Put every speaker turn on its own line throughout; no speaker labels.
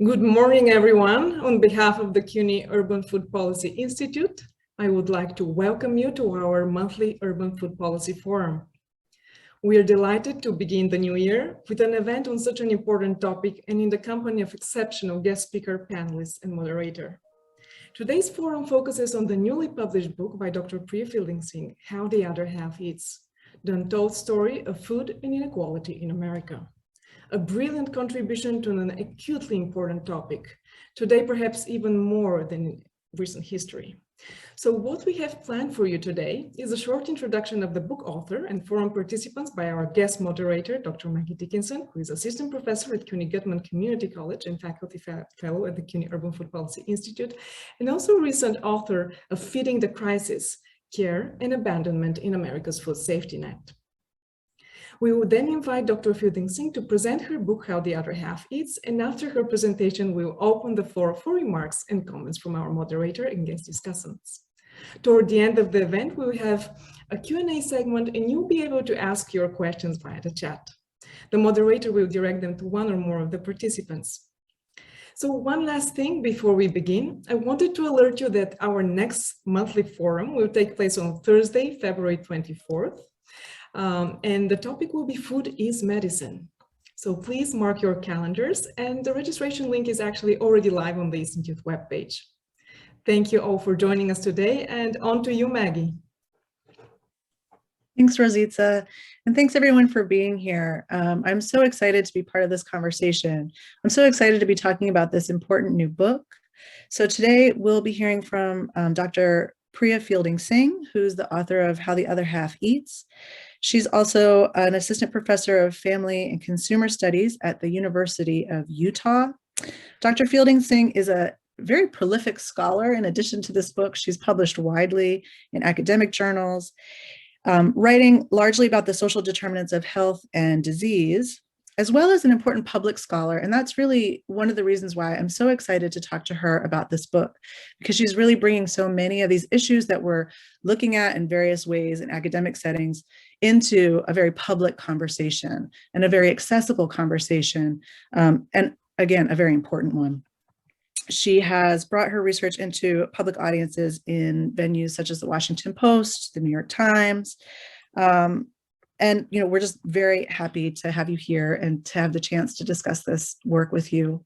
Good morning, everyone. On behalf of the CUNY Urban Food Policy Institute, I would like to welcome you to our monthly Urban Food Policy Forum. We are delighted to begin the new year with an event on such an important topic and in the company of exceptional guest speaker, panelists, and moderator. Today's forum focuses on the newly published book by Dr. Fielding Singh, How the Other Half Eats, the untold story of food and inequality in America. A brilliant contribution to an acutely important topic, today perhaps even more than in recent history. So what we have planned for you today is a short introduction of the book author and forum participants by our guest moderator, Dr. Maggie Dickinson, who is assistant professor at CUNY Gutman Community College and faculty fellow at the CUNY Urban Food Policy Institute, and also recent author of Feeding the Crisis, Care and Abandonment in America's Food Safety Net. We will then invite Dr. Fielding Singh to present her book, How the Other Half Eats, and after her presentation, we will open the floor for remarks and comments from our moderator and guest discussants. Toward the end of the event, we will have a Q&A segment, and you'll be able to ask your questions via the chat. The moderator will direct them to one or more of the participants. So one last thing before we begin, I wanted to alert you that our next monthly forum will take place on Thursday, February 24th. And the topic will be Food is Medicine. So please mark your calendars, and the registration link is actually already live on the Institute webpage. Thank you all for joining us today, and on to you, Maggie.
Thanks, Rosita, and thanks everyone for being here. I'm so excited to be part of this conversation. I'm so excited to be talking about this important new book. So today we'll be hearing from Dr. Fielding Singh, who's the author of How the Other Half Eats. She's also an assistant professor of family and consumer studies at the University of Utah. Dr. Fielding Singh is a very prolific scholar. In addition to this book, she's published widely in academic journals, writing largely about the social determinants of health and disease, as well as an important public scholar. And that's really one of the reasons why I'm so excited to talk to her about this book, because she's really bringing so many of these issues that we're looking at in various ways in academic settings into a very public conversation and a very accessible conversation, and again, a very important one. She has brought her research into public audiences in venues such as the Washington Post, the New York Times, and we're just very happy to have you here and to have the chance to discuss this work with you.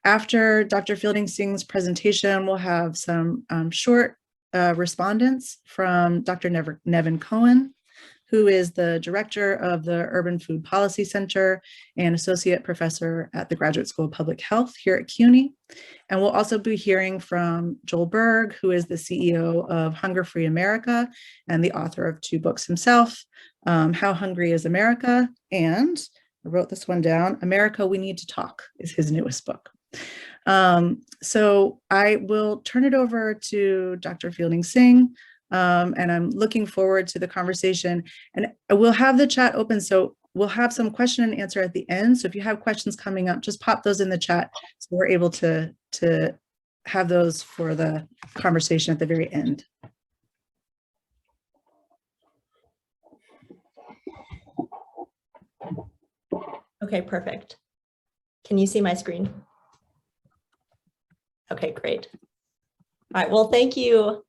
After Dr. Fielding Singh's presentation, we'll have some short respondents from Dr. Nevin Cohen, who is the director of the Urban Food Policy Center and associate professor at the Graduate School of Public Health here at CUNY. And we'll also be hearing from Joel Berg, who is the CEO of Hunger Free America and the author of 2 books himself, How Hungry is America, and I wrote this one down, America, We Need to Talk is his newest book. So I will turn it over to Dr. Fielding Singh, and I'm looking forward to the conversation. And we'll have the chat open, so we'll have some question and answer at the end. So if you have questions coming up, just pop those in the chat so we're able to have those for the conversation at the very end.
Okay, perfect. Can you see my screen? Okay, great. All right, well, thank you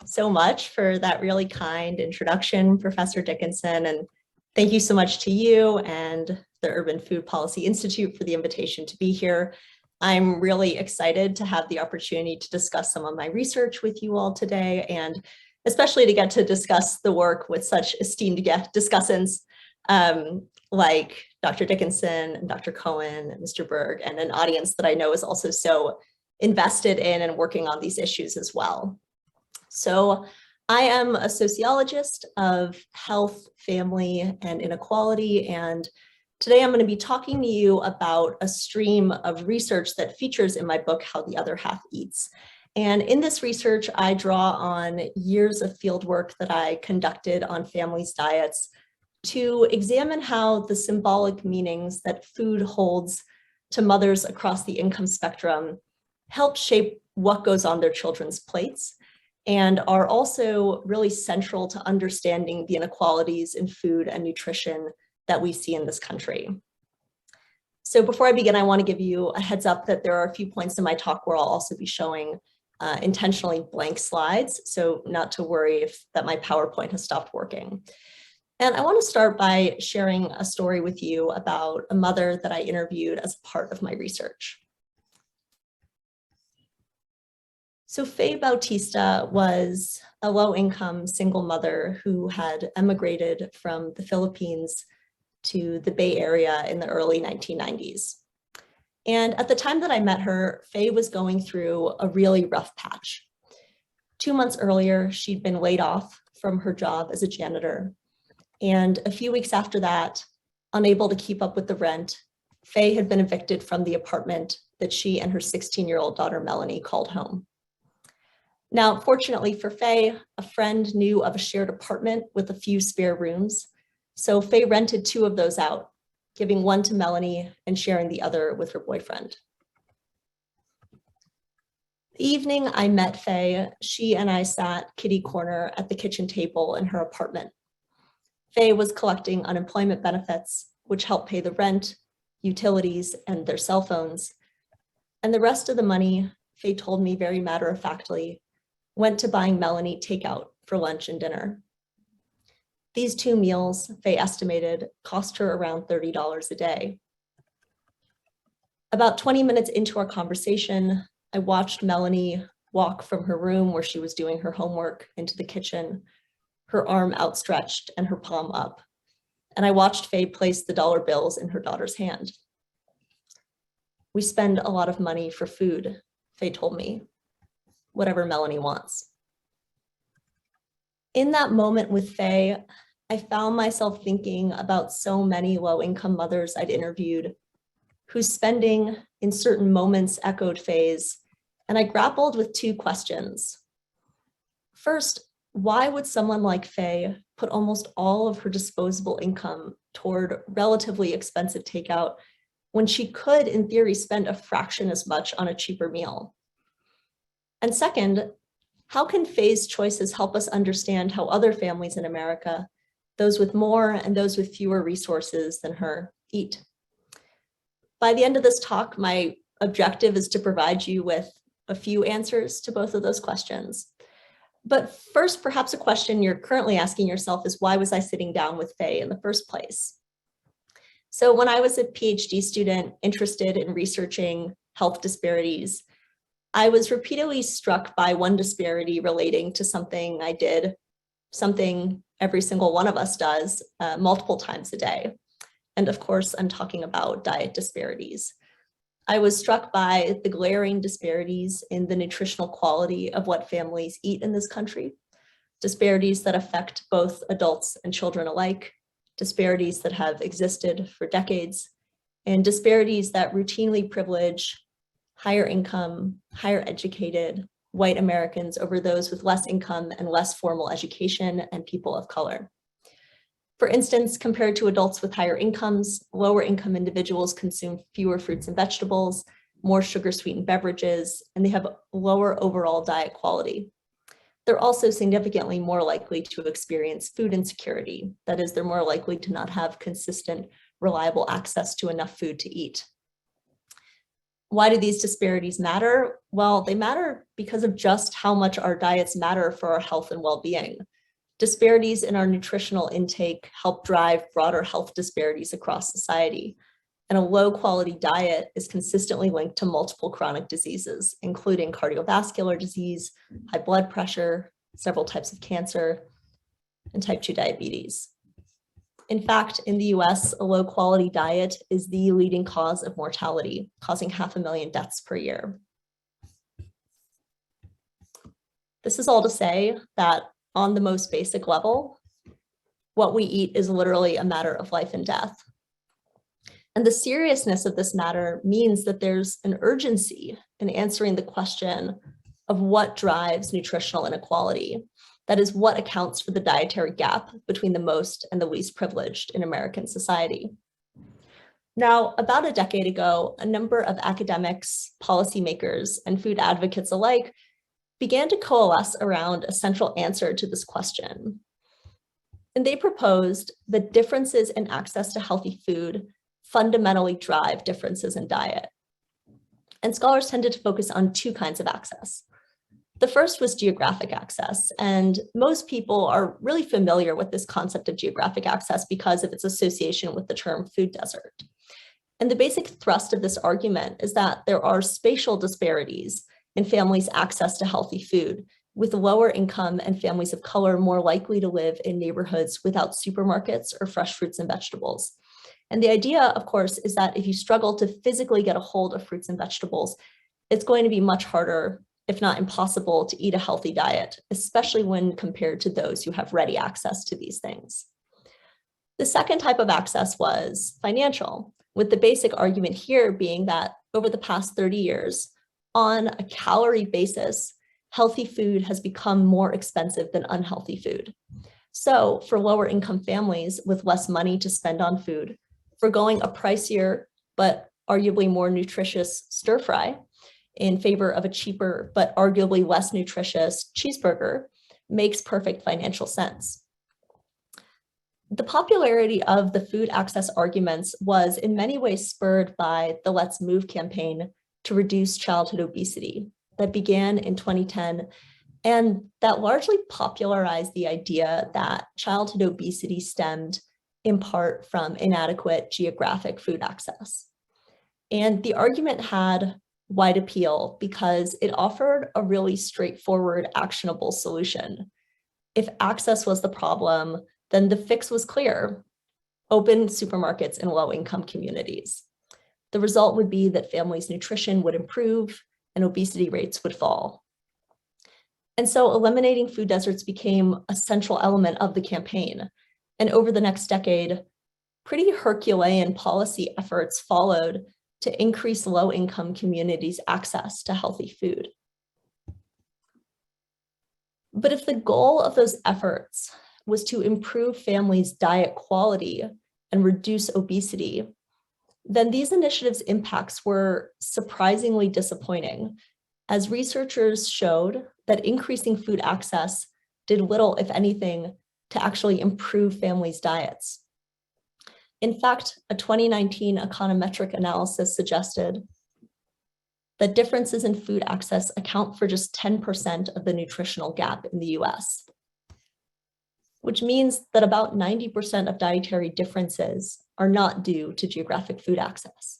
so much for that really kind introduction, Professor Dickinson, and thank you so much to you and the Urban Food Policy Institute for the invitation to be here. I'm really excited to have the opportunity to discuss some of my research with you all today, and especially to get to discuss the work with such esteemed discussants like Dr. Dickinson and Dr. Cohen and Mr. Berg, and an audience that I know is also so invested in and working on these issues as well. So I am a sociologist of health, family, and inequality, and today I'm going to be talking to you about a stream of research that features in my book, How the Other Half Eats. And in this research, I draw on years of field work that I conducted on families' diets to examine how the symbolic meanings that food holds to mothers across the income spectrum help shape what goes on their children's plates, and are also really central to understanding the inequalities in food and nutrition that we see in this country. So before I begin, I want to give you a heads up that there are a few points in my talk where I'll also be showing intentionally blank slides, so not to worry if that my PowerPoint has stopped working. And I want to start by sharing a story with you about a mother that I interviewed as a part of my research. So Faye Bautista was a low-income single mother who had emigrated from the Philippines to the Bay Area in the early 1990s. And at the time that I met her, Faye was going through a really rough patch. 2 months earlier, she'd been laid off from her job as a janitor. And a few weeks after that, unable to keep up with the rent, Faye had been evicted from the apartment that she and her 16-year-old daughter, Melanie, called home. Now, fortunately for Faye, a friend knew of a shared apartment with a few spare rooms. So Faye rented 2 of those out, giving one to Melanie and sharing the other with her boyfriend. The evening I met Faye, she and I sat kitty corner at the kitchen table in her apartment. Faye was collecting unemployment benefits, which helped pay the rent, utilities, and their cell phones. And the rest of the money, Faye told me very matter-of-factly, went to buying Melanie takeout for lunch and dinner. These 2 meals, Faye estimated, cost her around $30 a day. About 20 minutes into our conversation, I watched Melanie walk from her room where she was doing her homework into the kitchen, her arm outstretched and her palm up. And I watched Faye place the dollar bills in her daughter's hand. We spend a lot of money for food, Faye told me, whatever Melanie wants. In that moment with Faye, I found myself thinking about so many low-income mothers I'd interviewed whose spending in certain moments echoed Faye's, and I grappled with 2 questions. First, why would someone like Faye put almost all of her disposable income toward relatively expensive takeout when she could, in theory, spend a fraction as much on a cheaper meal? And second, how can Faye's choices help us understand how other families in America, those with more and those with fewer resources than her, eat? By the end of this talk, my objective is to provide you with a few answers to both of those questions. But first, perhaps a question you're currently asking yourself is, why was I sitting down with Faye in the first place? So when I was a PhD student interested in researching health disparities, I was repeatedly struck by one disparity relating to something I did, something every single one of us does multiple times a day. And of course, I'm talking about diet disparities. I was struck by the glaring disparities in the nutritional quality of what families eat in this country, disparities that affect both adults and children alike, disparities that have existed for decades, and disparities that routinely privilege higher income, higher educated white Americans over those with less income and less formal education and people of color. For instance, compared to adults with higher incomes, lower income individuals consume fewer fruits and vegetables, more sugar-sweetened beverages, and they have lower overall diet quality. They're also significantly more likely to experience food insecurity. That is, they're more likely to not have consistent, reliable access to enough food to eat. Why do these disparities matter? Well, they matter because of just how much our diets matter for our health and well-being. Disparities in our nutritional intake help drive broader health disparities across society. And a low-quality diet is consistently linked to multiple chronic diseases, including cardiovascular disease, high blood pressure, several types of cancer, and type 2 diabetes. In fact, in the US, a low-quality diet is the leading cause of mortality, causing 500,000 deaths per year. This is all to say that on the most basic level, what we eat is literally a matter of life and death. And the seriousness of this matter means that there's an urgency in answering the question of what drives nutritional inequality. That is, what accounts for the dietary gap between the most and the least privileged in American society. Now, about a decade ago, a number of academics, policymakers, and food advocates alike began to coalesce around a central answer to this question. And they proposed that differences in access to healthy food fundamentally drive differences in diet. And scholars tended to focus on two kinds of access. The first was geographic access, and most people are really familiar with this concept of geographic access because of its association with the term food desert. And the basic thrust of this argument is that there are spatial disparities in families' access to healthy food, with lower income and families of color more likely to live in neighborhoods without supermarkets or fresh fruits and vegetables. And the idea, of course, is that if you struggle to physically get a hold of fruits and vegetables, it's going to be much harder, if not impossible, to eat a healthy diet, especially when compared to those who have ready access to these things. The second type of access was financial, with the basic argument here being that over the past 30 years, on a calorie basis, healthy food has become more expensive than unhealthy food. So for lower income families with less money to spend on food, forgoing a pricier but arguably more nutritious stir fry in favor of a cheaper but arguably less nutritious cheeseburger makes perfect financial sense. The popularity of the food access arguments was in many ways spurred by the Let's Move campaign to reduce childhood obesity that began in 2010, and that largely popularized the idea that childhood obesity stemmed in part from inadequate geographic food access. And the argument had wide appeal because it offered a really straightforward, actionable solution. If access was the problem, then the fix was clear: open supermarkets in low-income communities. The result would be that families' nutrition would improve and obesity rates would fall. And so eliminating food deserts became a central element of the campaign. And over the next decade, pretty Herculean policy efforts followed to increase low-income communities' access to healthy food. But if the goal of those efforts was to improve families' diet quality and reduce obesity, then these initiatives' impacts were surprisingly disappointing, as researchers showed that increasing food access did little, if anything, to actually improve families' diets. In fact, a 2019 econometric analysis suggested that differences in food access account for just 10% of the nutritional gap in the US, which means that about 90% of dietary differences are not due to geographic food access.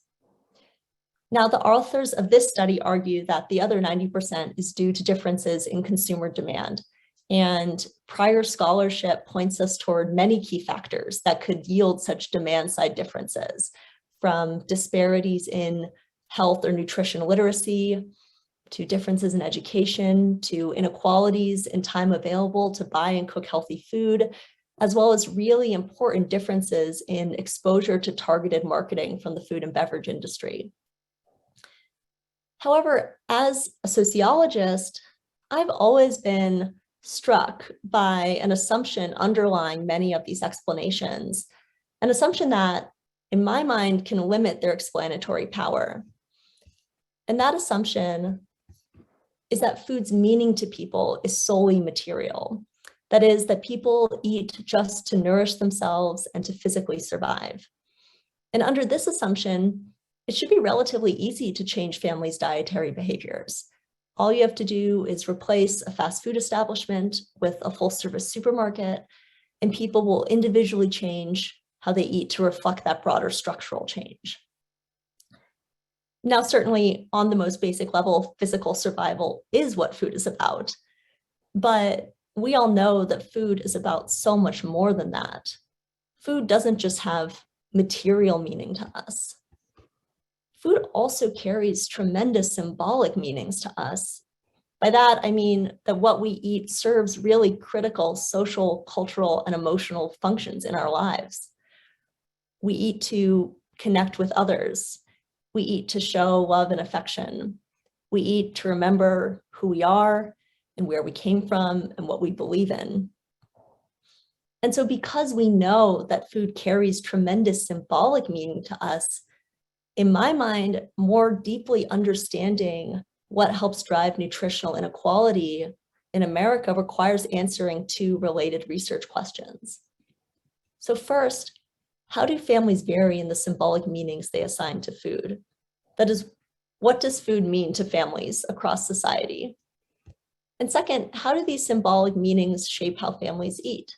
Now, the authors of this study argue that the other 90% is due to differences in consumer demand. And prior scholarship points us toward many key factors that could yield such demand-side differences, from disparities in health or nutrition literacy, to differences in education, to inequalities in time available to buy and cook healthy food, as well as really important differences in exposure to targeted marketing from the food and beverage industry. However, as a sociologist, I've always been struck by an assumption underlying many of these explanations, an assumption that, in my mind, can limit their explanatory power. And that assumption is that food's meaning to people is solely material. That is, that people eat just to nourish themselves and to physically survive. And under this assumption, it should be relatively easy to change families' dietary behaviors. All you have to do is replace a fast food establishment with a full-service supermarket, and people will individually change how they eat to reflect that broader structural change. Now, certainly on the most basic level, physical survival is what food is about, but we all know that food is about so much more than that. Food doesn't just have material meaning to us. Food also carries tremendous symbolic meanings to us. By that, I mean that what we eat serves really critical social, cultural, and emotional functions in our lives. We eat to connect with others. We eat to show love and affection. We eat to remember who we are and where we came from and what we believe in. And so because we know that food carries tremendous symbolic meaning to us, in my mind, more deeply understanding what helps drive nutritional inequality in America requires answering two related research questions. So first, how do families vary in the symbolic meanings they assign to food? That is, what does food mean to families across society? And second, how do these symbolic meanings shape how families eat?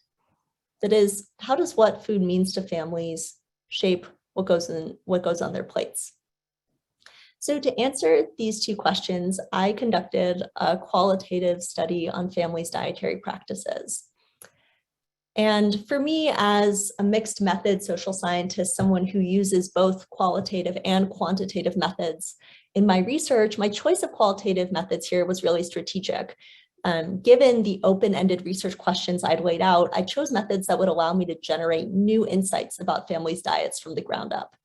That is, how does what food means to families shape what goes on their plates? So to answer these two questions, I conducted a qualitative study on families' dietary practices. And for me, as a mixed method social scientist, someone who uses both qualitative and quantitative methods, in my research, my choice of qualitative methods here was really strategic. Given the open-ended research questions I'd laid out, I chose methods that would allow me to generate new insights about families' diets from the ground up.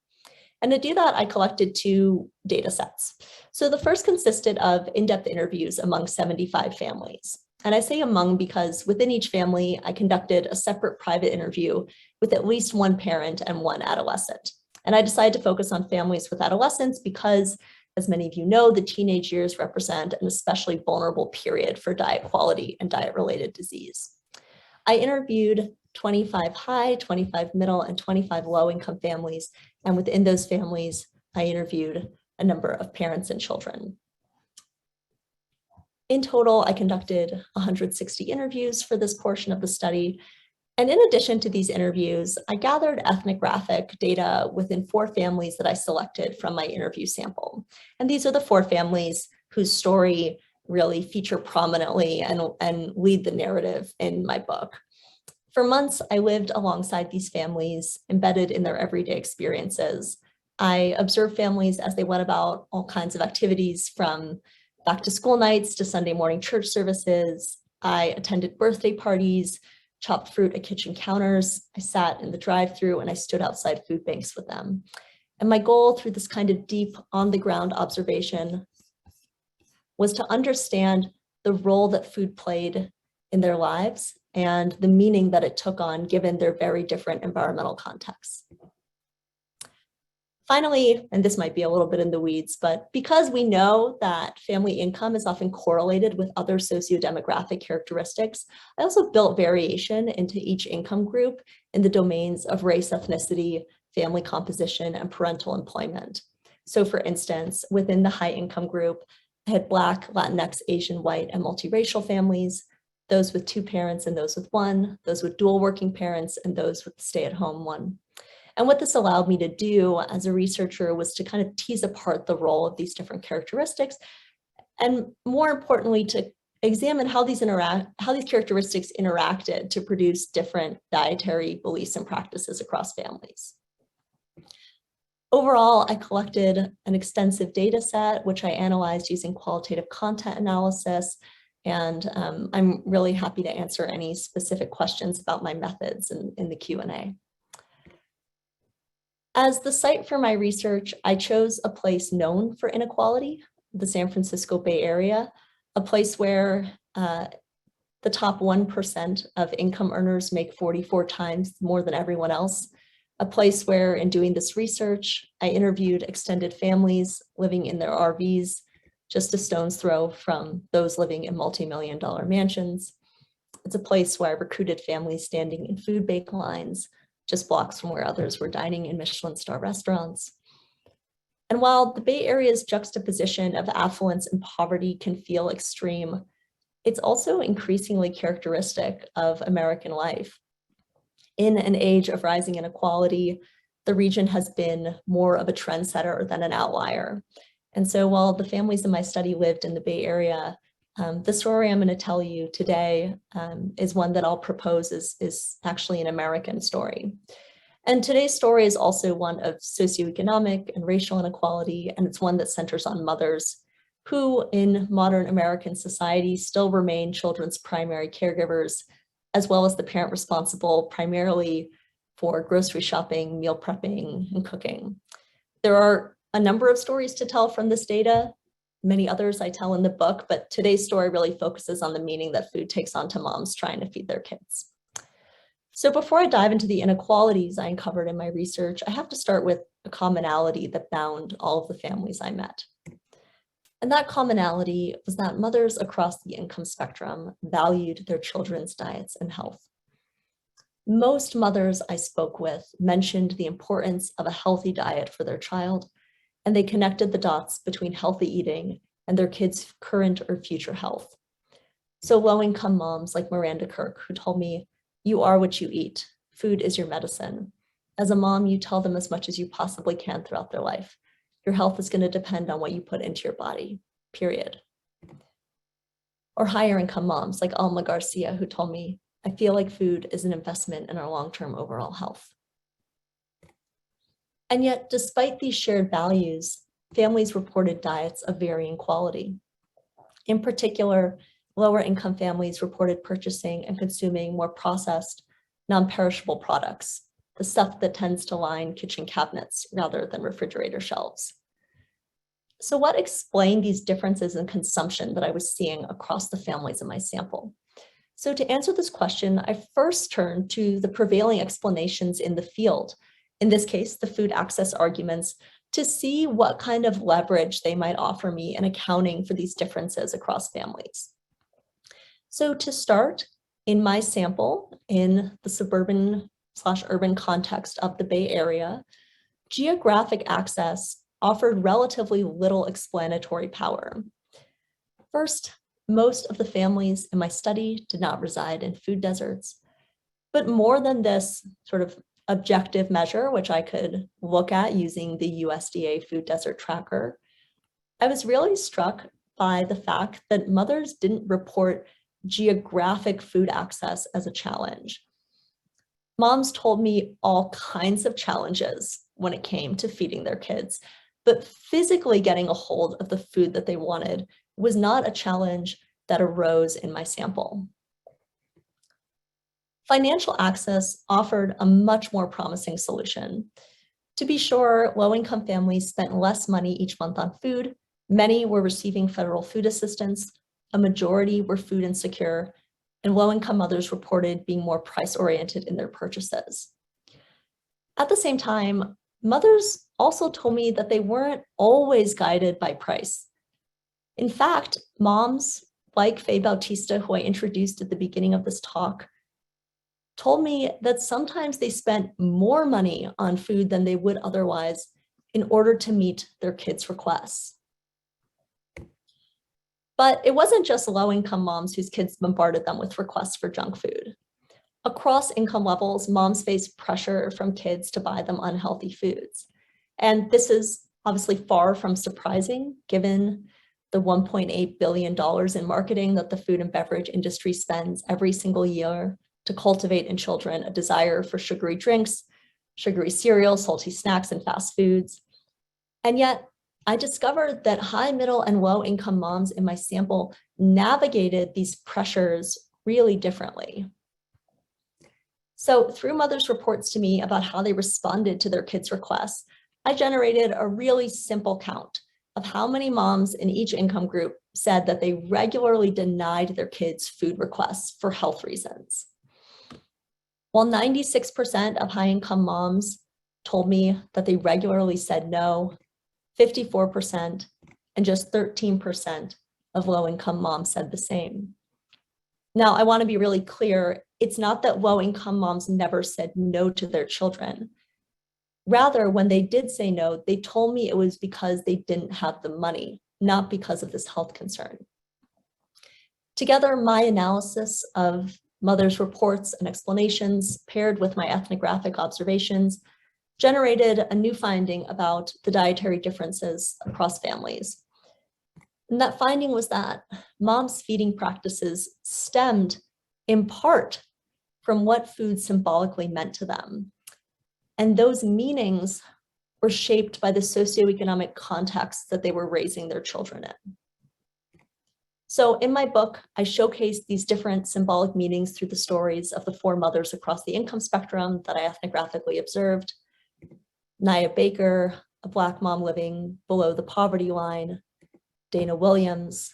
And to do that, I collected two data sets. So the first consisted of in-depth interviews among 75 families. And I say among because within each family, I conducted a separate private interview with at least one parent and one adolescent. And I decided to focus on families with adolescents because, as many of you know, the teenage years represent an especially vulnerable period for diet quality and diet-related disease. I interviewed 25 high, 25 middle, and 25 low-income families. And within those families, I interviewed a number of parents and children. In total, I conducted 160 interviews for this portion of the study. And in addition to these interviews, I gathered ethnographic data within 4 families that I selected from my interview sample. And these are the 4 families whose story really feature prominently and lead the narrative in my book. For months, I lived alongside these families, embedded in their everyday experiences. I observed families as they went about all kinds of activities, from back to school nights to Sunday morning church services. I attended birthday parties, chopped fruit at kitchen counters. I sat in the drive-thru and I stood outside food banks with them. And my goal through this kind of deep on-the-ground observation was to understand the role that food played in their lives and the meaning that it took on given their very different environmental contexts. Finally, and this might be a little bit in the weeds, but because we know that family income is often correlated with other sociodemographic characteristics, I also built variation into each income group in the domains of race, ethnicity, family composition, and parental employment. So for instance, within the high income group, I had Black, Latinx, Asian, white, and multiracial families, those with 2 parents and those with 1, those with dual working parents and those with stay-at-home one. And what this allowed me to do as a researcher was to kind of tease apart the role of these different characteristics, and more importantly, to examine how these characteristics interacted to produce different dietary beliefs and practices across families. Overall, I collected an extensive data set, which I analyzed using qualitative content analysis, and I'm really happy to answer any specific questions about my methods in the Q&A. As the site for my research, I chose a place known for inequality, the San Francisco Bay Area, a place where the top 1% of income earners make 44 times more than everyone else, a place where, in doing this research, I interviewed extended families living in their RVs, just a stone's throw from those living in multi-million-dollar mansions. It's a place where I recruited families standing in food bank lines, just blocks from where others were dining in Michelin star restaurants. And while the Bay Area's juxtaposition of affluence and poverty can feel extreme, it's also increasingly characteristic of American life. In an age of rising inequality, the region has been more of a trendsetter than an outlier. And so while the families in my study lived in the Bay Area, the story I'm going to tell you today is one that I'll propose is actually an American story. And today's story is also one of socioeconomic and racial inequality, and it's one that centers on mothers who in modern American society still remain children's primary caregivers, as well as the parent responsible primarily for grocery shopping, meal prepping, and cooking. There are a number of stories to tell from this data, many others I tell in the book, but today's story really focuses on the meaning that food takes on to moms trying to feed their kids. So before I dive into the inequalities I uncovered in my research, I have to start with a commonality that bound all of the families I met. And that commonality was that mothers across the income spectrum valued their children's diets and health. most mothers I spoke with mentioned the importance of a healthy diet for their child, and they connected the dots between healthy eating and their kids' current or future health. So low-income moms like Miranda Kirk, who told me, "You are what you eat. Food is your medicine. As a mom, you tell them as much as you possibly can throughout their life. Your health is going to depend on what you put into your body, period." Or higher income moms like Alma Garcia, who told me, "I feel like food is an investment in our long-term overall health." And yet, despite these shared values, families reported diets of varying quality. In particular, lower income families reported purchasing and consuming more processed, non-perishable products, the stuff that tends to line kitchen cabinets rather than refrigerator shelves. So what explained these differences in consumption that I was seeing across the families in my sample? So to answer this question, I first turned to the prevailing explanations in the field, in this case, the food access arguments, to see what kind of leverage they might offer me in accounting for these differences across families. So to start, in my sample, in the suburban/urban context of the Bay Area, geographic access offered relatively little explanatory power. First, most of the families in my study did not reside in food deserts, but more than this sort of objective measure, which I could look at using the USDA Food Desert Tracker, I was really struck by the fact that mothers didn't report geographic food access as a challenge. Moms told me all kinds of challenges when it came to feeding their kids, but physically getting a hold of the food that they wanted was not a challenge that arose in my sample. Financial access offered a much more promising solution. To be sure, low-income families spent less money each month on food. Many were receiving federal food assistance. A majority were food insecure, and low-income mothers reported being more price-oriented in their purchases. At the same time, mothers also told me that they weren't always guided by price. In fact, moms like Faye Bautista, who I introduced at the beginning of this talk, told me that sometimes they spent more money on food than they would otherwise in order to meet their kids' requests. But it wasn't just low-income moms whose kids bombarded them with requests for junk food. Across income levels, moms face pressure from kids to buy them unhealthy foods. And this is obviously far from surprising, given the $1.8 billion in marketing that the food and beverage industry spends every single year to cultivate in children a desire for sugary drinks, sugary cereal, salty snacks, and fast foods. And yet, I discovered that high, middle, and low-income moms in my sample navigated these pressures really differently. So through mothers' reports to me about how they responded to their kids' requests, I generated a really simple count of how many moms in each income group said that they regularly denied their kids' food requests for health reasons. While 96% of high-income moms told me that they regularly said no, 54% and just 13% of low-income moms said the same. Now, I want to be really clear, it's not that low-income moms never said no to their children. Rather, when they did say no, they told me it was because they didn't have the money, not because of this health concern. Together, my analysis of mothers' reports and explanations paired with my ethnographic observations generated a new finding about the dietary differences across families. And that finding was that moms' feeding practices stemmed in part from what food symbolically meant to them. And those meanings were shaped by the socioeconomic context that they were raising their children in. So in my book, I showcased these different symbolic meanings through the stories of the 4 mothers across the income spectrum that I ethnographically observed. Naya Baker, a Black mom living below the poverty line, Dana Williams,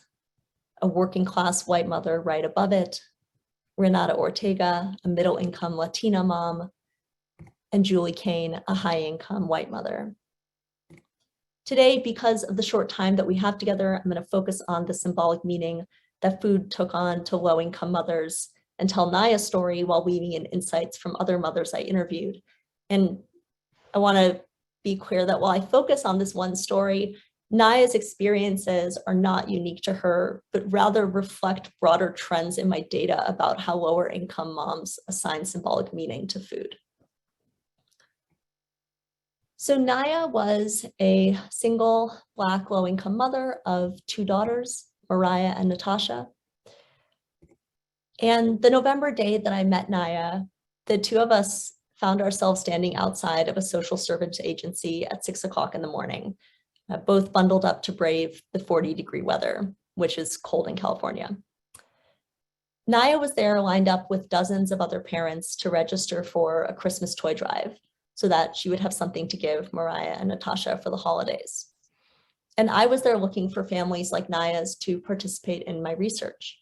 a working class white mother right above it, Renata Ortega, a middle income Latina mom, and Julie Kane, a high income white mother. Today, because of the short time that we have together, I'm going to focus on the symbolic meaning that food took on to low income mothers and tell Naya's story while weaving in insights from other mothers I interviewed. And I want to be clear that while I focus on this one story, Naya's experiences are not unique to her, but rather reflect broader trends in my data about how lower income moms assign symbolic meaning to food. So Naya was a single Black low-income mother of 2 daughters, Mariah and Natasha. And the November day that I met Naya, the 2 of us found ourselves standing outside of a social service agency at 6 o'clock in the morning, both bundled up to brave the 40-degree weather, which is cold in California. Naya was there lined up with dozens of other parents to register for a Christmas toy drive so that she would have something to give Mariah and Natasha for the holidays. And I was there looking for families like Naya's to participate in my research.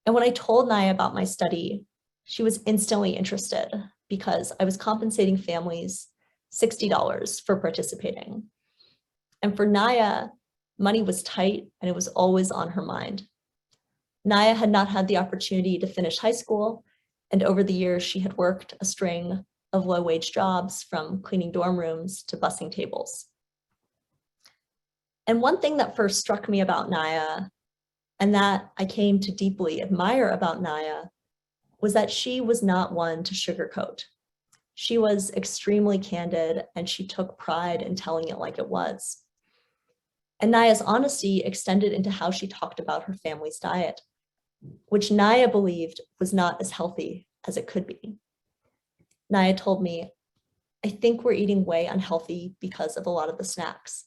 And when I told Naya about my study, she was instantly interested because I was compensating families $60 for participating. And for Naya, money was tight and it was always on her mind. Naya had not had the opportunity to finish high school, and over the years she had worked a string of low-wage jobs, from cleaning dorm rooms to bussing tables. And one thing that first struck me about Naya, and that I came to deeply admire about Naya, was that she was not one to sugarcoat. She was extremely candid, and she took pride in telling it like it was. And Naya's honesty extended into how she talked about her family's diet, which Naya believed was not as healthy as it could be. Naya told me, "I think we're eating way unhealthy because of a lot of the snacks.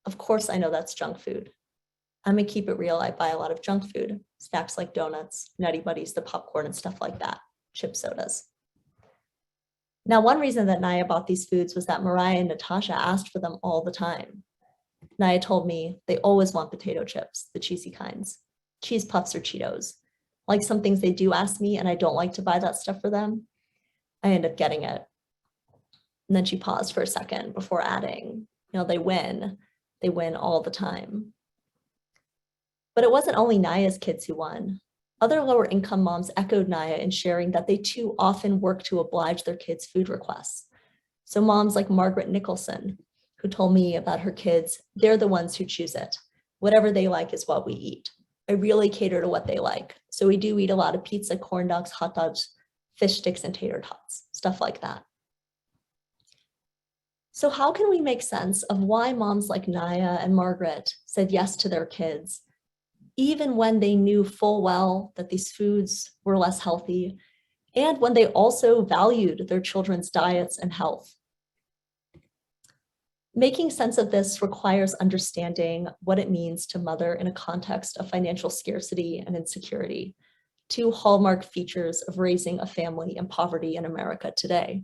Of course, I know that's junk food. I'm gonna keep it real. I buy a lot of junk food, snacks like donuts, Nutty Buddies, the popcorn and stuff like that, chip sodas." Now, one reason that Naya bought these foods was that Mariah and Natasha asked for them all the time. Naya told me they always want potato chips, the cheesy kinds, cheese puffs or Cheetos. Like some things they do ask me and I don't like to buy that stuff for them, I end up getting it. And then she paused for a second before adding, they win all the time. But it wasn't only Naya's kids who won. Other lower income moms echoed Naya in sharing that they too often work to oblige their kids' food requests. So moms like Margaret Nicholson, who told me about her kids, they're the ones who choose it. Whatever they like is what we eat. I really cater to what they like. So we do eat a lot of pizza, corn dogs, hot dogs, fish sticks, and tater tots, stuff like that. So how can we make sense of why moms like Naya and Margaret said yes to their kids, even when they knew full well that these foods were less healthy, and when they also valued their children's diets and health? Making sense of this requires understanding what it means to mother in a context of financial scarcity and insecurity, 2 hallmark features of raising a family in poverty in America today.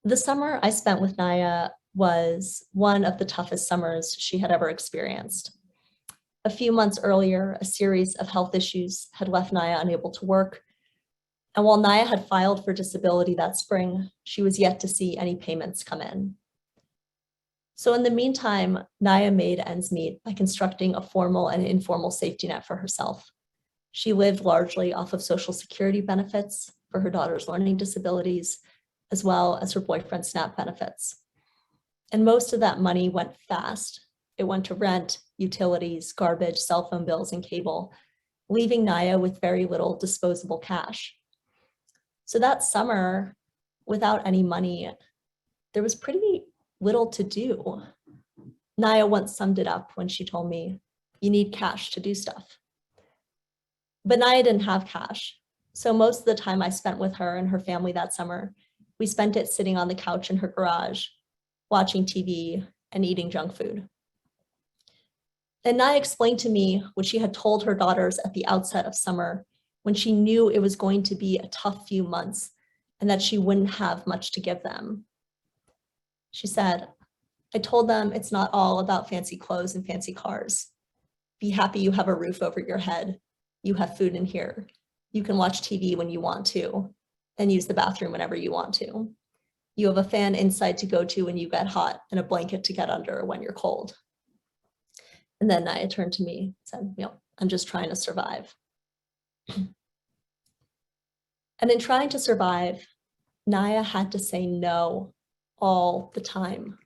The summer I spent with Naya was one of the toughest summers she had ever experienced. A few months earlier, a series of health issues had left Naya unable to work. And while Naya had filed for disability that spring, she was yet to see any payments come in. So in the meantime, Naya made ends meet by constructing a formal and informal safety net for herself. She lived largely off of Social Security benefits for her daughter's learning disabilities, as well as her boyfriend's SNAP benefits. And most of that money went fast. It went to rent, utilities, garbage, cell phone bills, and cable, leaving Naya with very little disposable cash. So that summer, without any money, there was pretty little to do. Naya once summed it up when she told me, "You need cash to do stuff." But Naya didn't have cash. So most of the time I spent with her and her family that summer, we spent it sitting on the couch in her garage, watching TV and eating junk food. And Naya explained to me what she had told her daughters at the outset of summer, when she knew it was going to be a tough few months and that she wouldn't have much to give them. She said, "I told them it's not all about fancy clothes and fancy cars. Be happy you have a roof over your head. You have food in here. You can watch TV when you want to and use the bathroom whenever you want to. You have a fan inside to go to when you get hot and a blanket to get under when you're cold." And then Naya turned to me and said, "I'm just trying to survive." And in trying to survive, Naya had to say no all the time.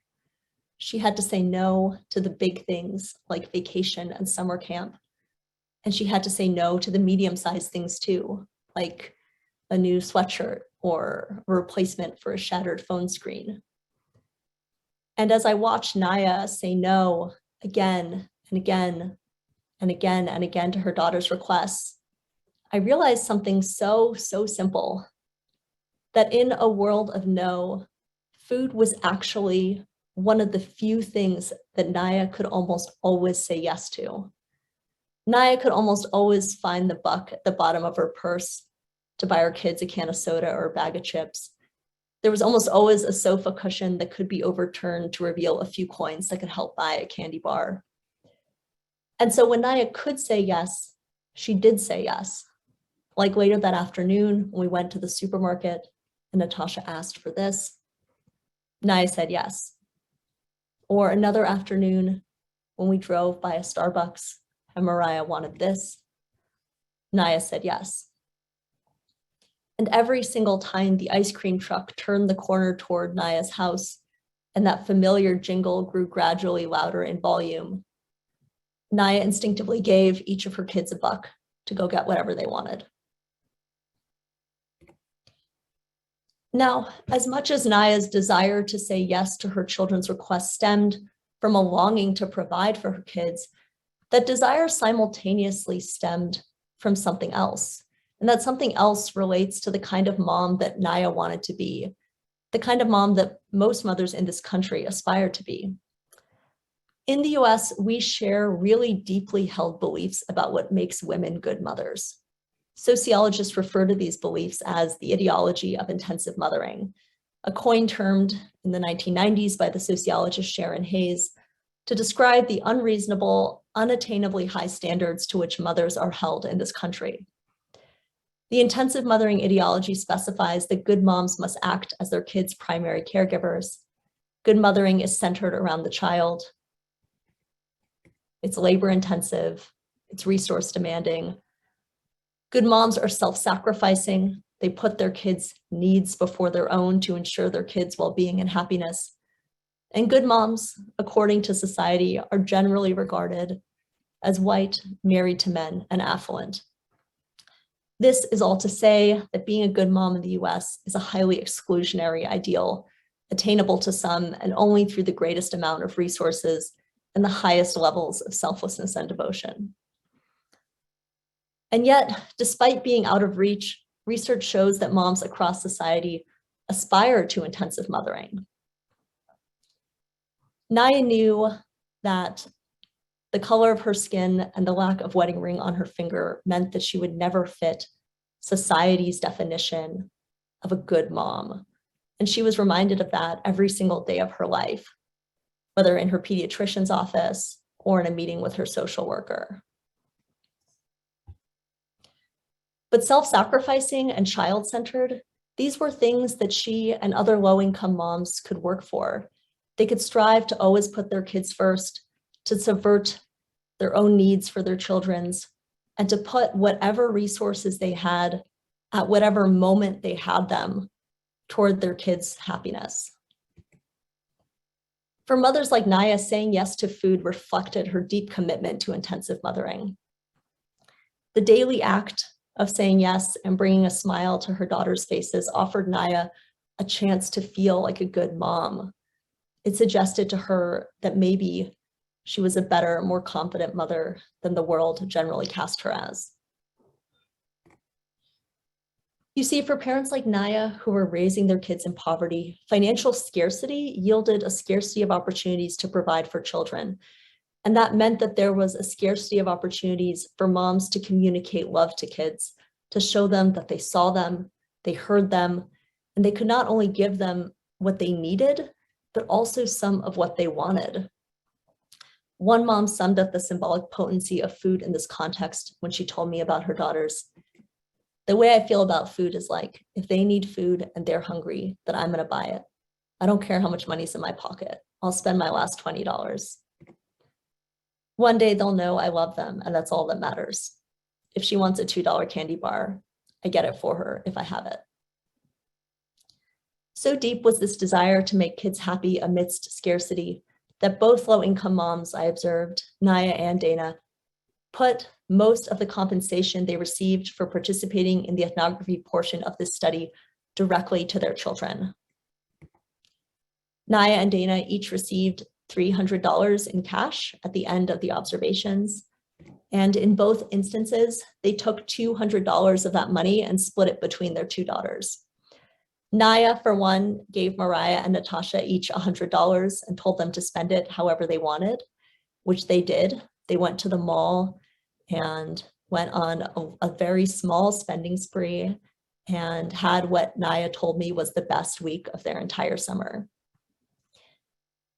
She had to say no to the big things like vacation and summer camp. And she had to say no to the medium-sized things too, like a new sweatshirt or a replacement for a shattered phone screen. And as I watched Naya say no again and again and again and again to her daughter's requests, I realized something so simple, that in a world of no, food was actually one of the few things that Naya could almost always say yes to. Naya could almost always find the buck at the bottom of her purse to buy her kids a can of soda or a bag of chips. There was almost always a sofa cushion that could be overturned to reveal a few coins that could help buy a candy bar. And so when Naya could say yes, she did say yes. Like later that afternoon, when we went to the supermarket and Natasha asked for this, Naya said yes. Or another afternoon when we drove by a Starbucks and Mariah wanted this, Naya said yes. And every single time the ice cream truck turned the corner toward Naya's house and that familiar jingle grew gradually louder in volume, Naya instinctively gave each of her kids a buck to go get whatever they wanted. Now, as much as Naya's desire to say yes to her children's requests stemmed from a longing to provide for her kids, that desire simultaneously stemmed from something else. And that something else relates to the kind of mom that Naya wanted to be, the kind of mom that most mothers in this country aspire to be. In the US, we share really deeply held beliefs about what makes women good mothers. Sociologists refer to these beliefs as the ideology of intensive mothering, a coin termed in the 1990s by the sociologist Sharon Hayes to describe the unreasonable, unattainably high standards to which mothers are held in this country. The intensive mothering ideology specifies that good moms must act as their kids' primary caregivers. Good mothering is centered around the child. It's labor intensive, it's resource demanding. Good moms are self-sacrificing. They put their kids' needs before their own to ensure their kids' well-being and happiness. And good moms, according to society, are generally regarded as white, married to men, and affluent. This is all to say that being a good mom in the US is a highly exclusionary ideal, attainable to some and only through the greatest amount of resources and the highest levels of selflessness and devotion. And yet, despite being out of reach, research shows that moms across society aspire to intensive mothering. Naya knew that the color of her skin and the lack of wedding ring on her finger meant that she would never fit society's definition of a good mom. And she was reminded of that every single day of her life, whether in her pediatrician's office or in a meeting with her social worker. But self-sacrificing and child-centered, these were things that she and other low-income moms could work for. They could strive to always put their kids first, to subvert their own needs for their children's, and to put whatever resources they had at whatever moment they had them toward their kids' happiness. For mothers like Naya, saying yes to food reflected her deep commitment to intensive mothering. The daily act of saying yes and bringing a smile to her daughters' faces offered Naya a chance to feel like a good mom. It suggested to her that maybe she was a better, more confident mother than the world generally cast her as. You see, for parents like Naya who were raising their kids in poverty, financial scarcity yielded a scarcity of opportunities to provide for children. And that meant that there was a scarcity of opportunities for moms to communicate love to kids, to show them that they saw them, they heard them, and they could not only give them what they needed, but also some of what they wanted. One mom summed up the symbolic potency of food in this context when she told me about her daughters. The way I feel about food is like, if they need food and they're hungry, then I'm gonna buy it. I don't care how much money's in my pocket. I'll spend my last $20. One day they'll know I love them and that's all that matters. if she wants a $2 candy bar, I get it for her if I have it. So deep was this desire to make kids happy amidst scarcity that both low-income moms I observed, Naya and Dana, put most of the compensation they received for participating in the ethnography portion of this study directly to their children. Naya and Dana each received $300 in cash at the end of the observations. And in both instances, they took $200 of that money and split it between their two daughters. Naya, for one, gave Mariah and Natasha each $100 and told them to spend it however they wanted, which they did. They went to the mall and went on a very small spending spree and had what Naya told me was the best week of their entire summer.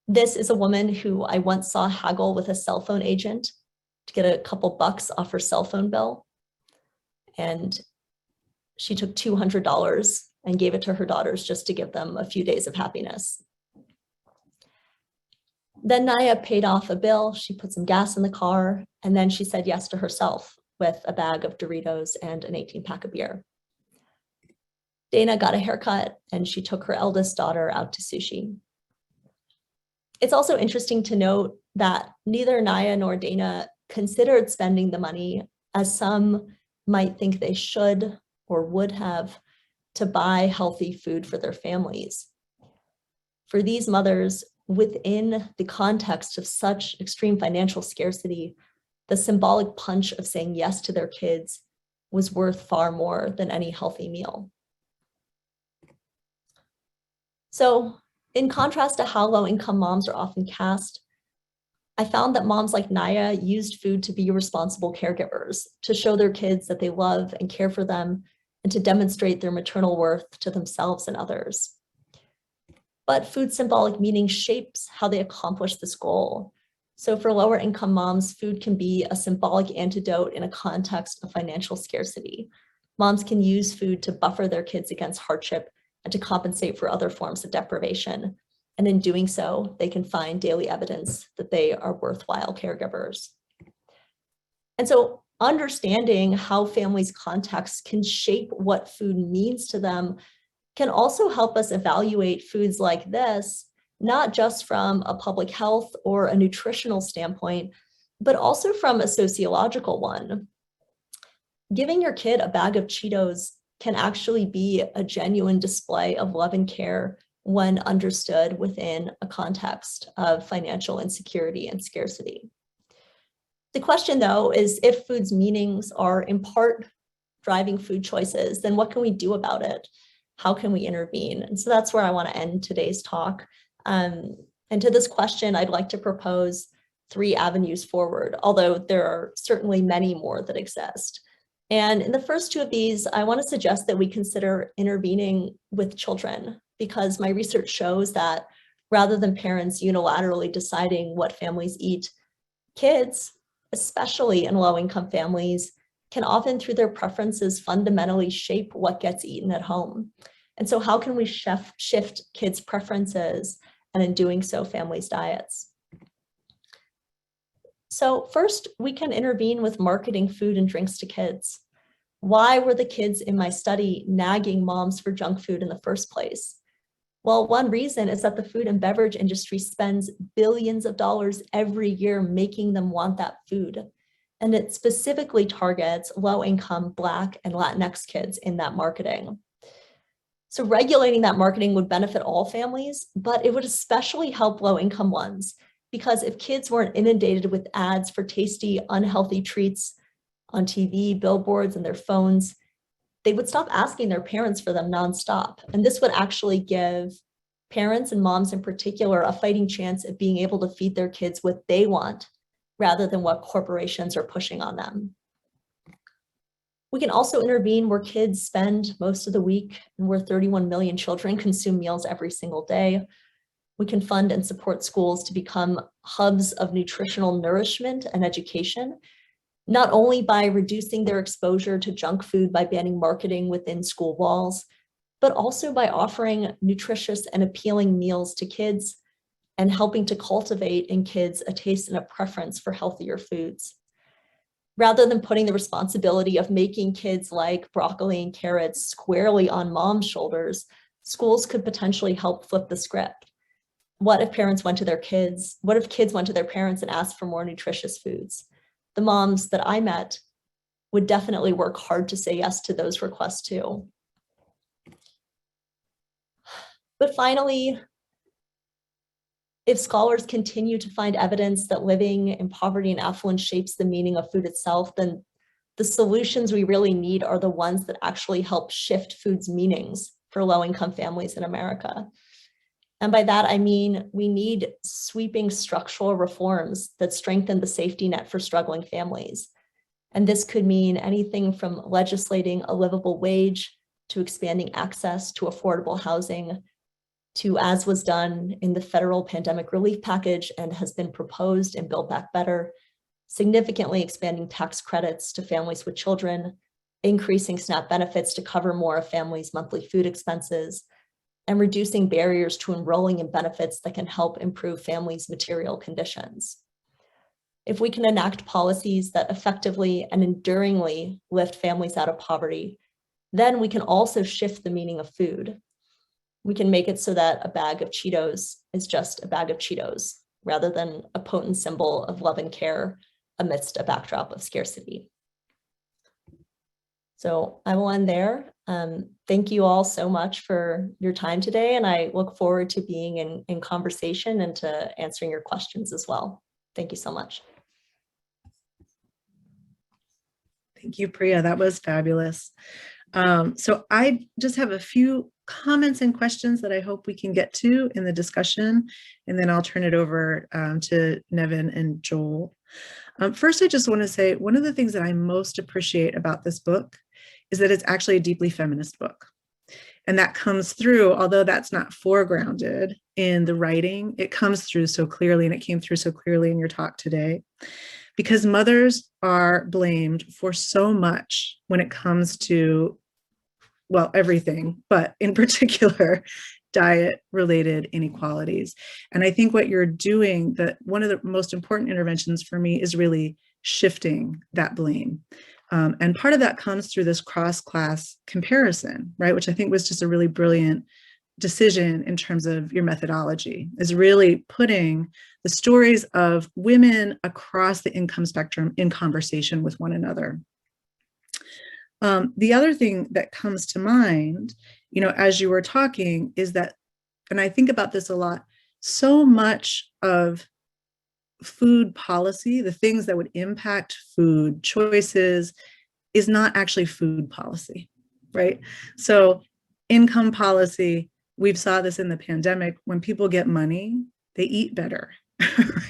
This is a woman who I once saw haggle with a cell phone agent to get a couple bucks off her cell phone bill. And she took $200 and gave it to her daughters just to give them a few days of happiness. Then Naya paid off a bill. She put some gas in the car, and then she said yes to herself with a bag of Doritos and an 18-pack of beer. Dana got a haircut, and she took her eldest daughter out to sushi. It's also interesting to note that neither Naya nor Dana considered spending the money, as some might think they should or would have, to buy healthy food for their families. For these mothers, within the context of such extreme financial scarcity, the symbolic punch of saying yes to their kids was worth far more than any healthy meal. So, in contrast to how low-income moms are often cast, I found that moms like Naya used food to be responsible caregivers, to show their kids that they love and care for them, and to demonstrate their maternal worth to themselves and others. But food symbolic meaning shapes how they accomplish this goal. So for lower income moms, food can be a symbolic antidote in a context of financial scarcity. Moms can use food to buffer their kids against hardship and to compensate for other forms of deprivation. And in doing so, they can find daily evidence that they are worthwhile caregivers. And so understanding how families' contexts can shape what food means to them can also help us evaluate foods like this, not just from a public health or a nutritional standpoint, but also from a sociological one. Giving your kid a bag of Cheetos can actually be a genuine display of love and care when understood within a context of financial insecurity and scarcity. The question, though, is if food's meanings are in part driving food choices, then what can we do about it? How can we intervene? And so that's where I want to end today's talk. And to this question, I'd like to propose 3 avenues forward, although there are certainly many more that exist. And in the first 2 of these, I want to suggest that we consider intervening with children, because my research shows that rather than parents unilaterally deciding what families eat, kids, especially in low-income families, can often through their preferences fundamentally shape what gets eaten at home. And so how can we shift kids' preferences, and in doing so, families' diets? So first, we can intervene with marketing food and drinks to kids. Why were the kids in my study nagging moms for junk food in the first place? Well, one reason is that the food and beverage industry spends billions of dollars every year making them want that food. And it specifically targets low-income Black and Latinx kids in that marketing. So regulating that marketing would benefit all families, but it would especially help low-income ones, because if kids weren't inundated with ads for tasty, unhealthy treats on TV, billboards, and their phones, they would stop asking their parents for them nonstop. And this would actually give parents and moms in particular a fighting chance at being able to feed their kids what they want, rather than what corporations are pushing on them. We can also intervene where kids spend most of the week and where 31 million children consume meals every single day. We can fund and support schools to become hubs of nutritional nourishment and education, not only by reducing their exposure to junk food by banning marketing within school walls, but also by offering nutritious and appealing meals to kids and helping to cultivate in kids a taste and a preference for healthier foods. Rather than putting the responsibility of making kids like broccoli and carrots squarely on mom's shoulders, schools could potentially help flip the script. What if parents went to their kids? What if kids went to their parents and asked for more nutritious foods? The moms that I met would definitely work hard to say yes to those requests too. But finally, if scholars continue to find evidence that living in poverty and affluence shapes the meaning of food itself, then the solutions we really need are the ones that actually help shift food's meanings for low-income families in America. And by that, I mean, we need sweeping structural reforms that strengthen the safety net for struggling families. And this could mean anything from legislating a livable wage to expanding access to affordable housing, to, as was done in the federal pandemic relief package and has been proposed in Build Back Better, significantly expanding tax credits to families with children, increasing SNAP benefits to cover more of families' monthly food expenses, and reducing barriers to enrolling in benefits that can help improve families' material conditions. If we can enact policies that effectively and enduringly lift families out of poverty, then we can also shift the meaning of food. We can make it so that a bag of Cheetos is just a bag of Cheetos, rather than a potent symbol of love and care amidst a backdrop of scarcity. So I will end there. Thank you all so much for your time today, and I look forward to being in conversation and to answering your questions as well. Thank you so much.
Thank you, Priya. That was fabulous. So I just have a few comments and questions that I hope we can get to in the discussion, and then I'll turn it over to Nevin and Joel. First, I just want to say one of the things that I most appreciate about this book is that it's actually a deeply feminist book. And that comes through, although that's not foregrounded in the writing, it comes through so clearly, and it came through so clearly in your talk today. Because mothers are blamed for so much when it comes to, well, everything, but in particular, diet-related inequalities. And I think what you're doing, that one of the most important interventions for me is really shifting that blame. And part of that comes through this cross-class comparison, right? Which I think was just a really brilliant decision in terms of your methodology, is really putting the stories of women across the income spectrum in conversation with one another. The other thing that comes to mind, as you were talking, is that, and I think about this a lot, so much of food policy, the things that would impact food choices, is not actually food policy, right? So income policy, we've saw this in the pandemic, when people get money, they eat better,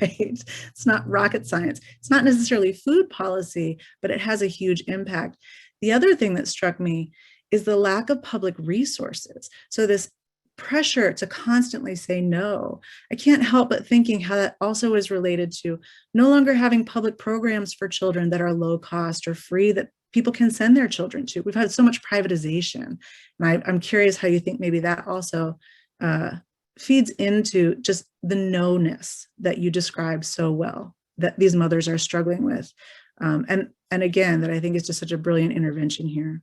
right? It's not rocket science. It's not necessarily food policy, but it has a huge impact. The other thing that struck me is the lack of public resources. So this pressure to constantly say no. I can't help but thinking how that also is related to no longer having public programs for children that are low cost or free that people can send their children to. We've had so much privatization. And I'm curious how you think maybe that also feeds into just the no-ness that you described so well, that these mothers are struggling with. And again, that I think is just such a brilliant intervention here.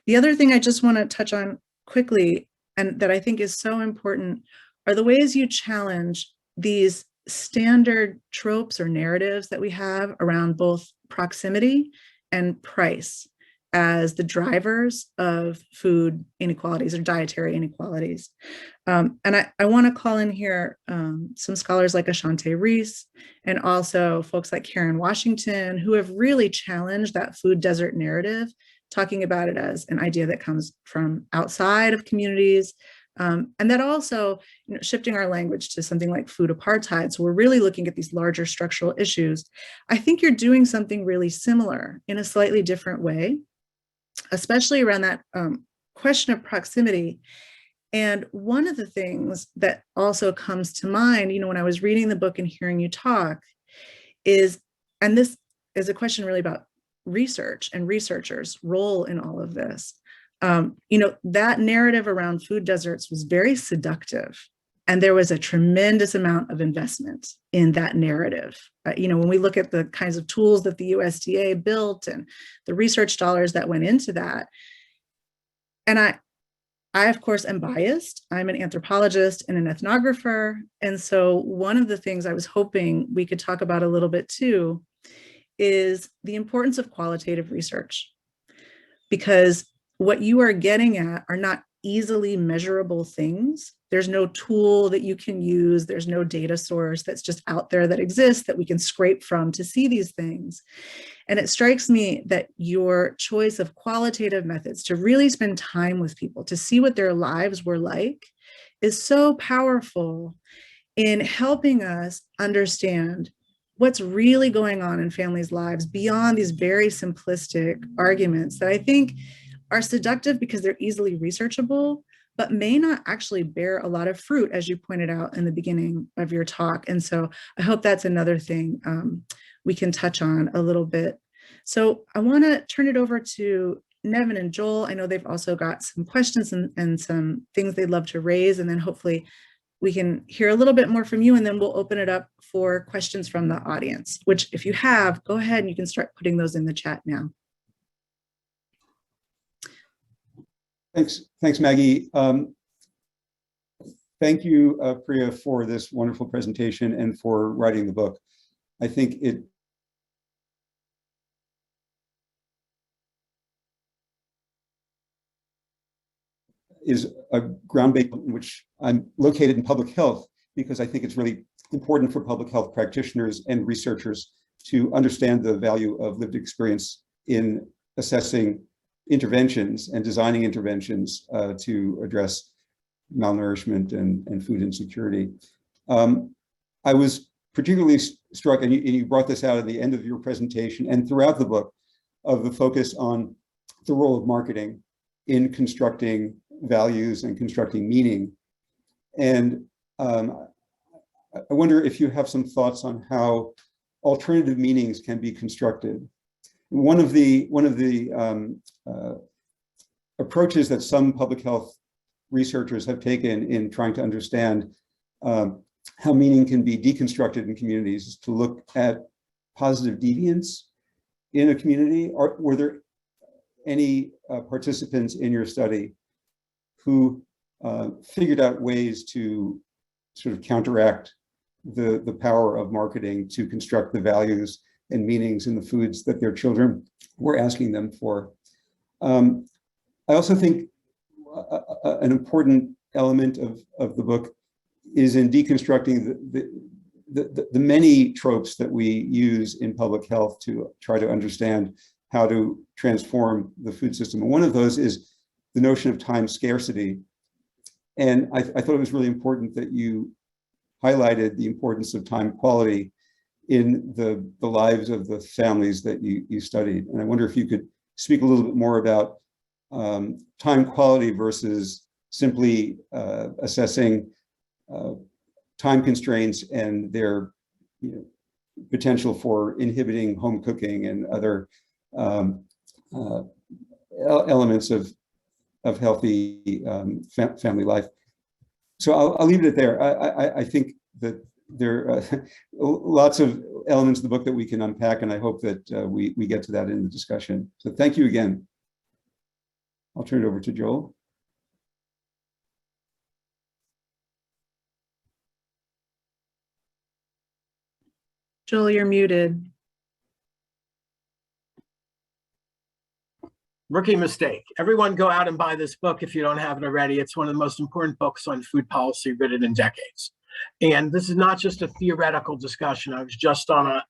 The other thing I just want to touch on quickly, and that I think is so important, are the ways you challenge these standard tropes or narratives that we have around both proximity and price as the drivers of food inequalities or dietary inequalities. And I want to call in here some scholars like Ashante Reese, and also folks like Karen Washington, who have really challenged that food desert narrative, talking about it as an idea that comes from outside of communities. And that also, shifting our language to something like food apartheid. So we're really looking at these larger structural issues. I think you're doing something really similar in a slightly different way, especially around that question of proximity. And one of the things that also comes to mind, when I was reading the book and hearing you talk is, and this is a question really about research and researchers' role in all of this. That narrative around food deserts was very seductive And there was a tremendous amount of investment in that narrative. When we look at the kinds of tools that the USDA built and the research dollars that went into that, and I of course am biased. I'm an anthropologist and an ethnographer. And so one of the things I was hoping we could talk about a little bit too is the importance of qualitative research, because what you are getting at are not easily measurable things. There's no tool that you can use. There's no data source that's just out there that exists that we can scrape from to see these things. And it strikes me that your choice of qualitative methods to really spend time with people, to see what their lives were like, is so powerful in helping us understand what's really going on in families' lives beyond these very simplistic arguments that I think are seductive because they're easily researchable, but may not actually bear a lot of fruit, as you pointed out in the beginning of your talk. And so I hope that's another thing we can touch on a little bit. So I want to turn it over to Nevin and Joel. I know they've also got some questions and some things they'd love to raise, and then hopefully we can hear a little bit more from you, and then we'll open it up for questions from the audience, which if you have, go ahead and you can start putting those in the chat now.
Thanks, Maggie. Thank you, Priya, for this wonderful presentation and for writing the book. I think it is a groundbreaking, which I'm located in public health, because I think it's really important for public health practitioners and researchers to understand the value of lived experience in assessing interventions and designing interventions to address malnourishment and food insecurity. I was particularly struck, and you brought this out at the end of your presentation and throughout the book, of the focus on the role of marketing in constructing values and constructing meaning. And I wonder if you have some thoughts on how alternative meanings can be constructed. One of the approaches that some public health researchers have taken in trying to understand how meaning can be deconstructed in communities is to look at positive deviance in a community. Were there any participants in your study who figured out ways to sort of counteract the power of marketing to construct the values and meanings in the foods that their children were asking them for? I also think an important element of the book is in deconstructing the many tropes that we use in public health to try to understand how to transform the food system. And one of those is the notion of time scarcity. And I thought it was really important that you highlighted the importance of time quality in the lives of the families that you studied. And I wonder if you could speak a little bit more about time quality versus simply assessing time constraints and their potential for inhibiting home cooking and other elements of healthy family life. So I'll leave it there. I think that there are lots of elements of the book that we can unpack, and I hope that we get to that in the discussion. So thank you again. I'll turn it over to Joel.
Joel, you're muted.
Rookie mistake. Everyone go out and buy this book if you don't have it already. It's one of the most important books on food policy written in decades. And this is not just a theoretical discussion. I was just on a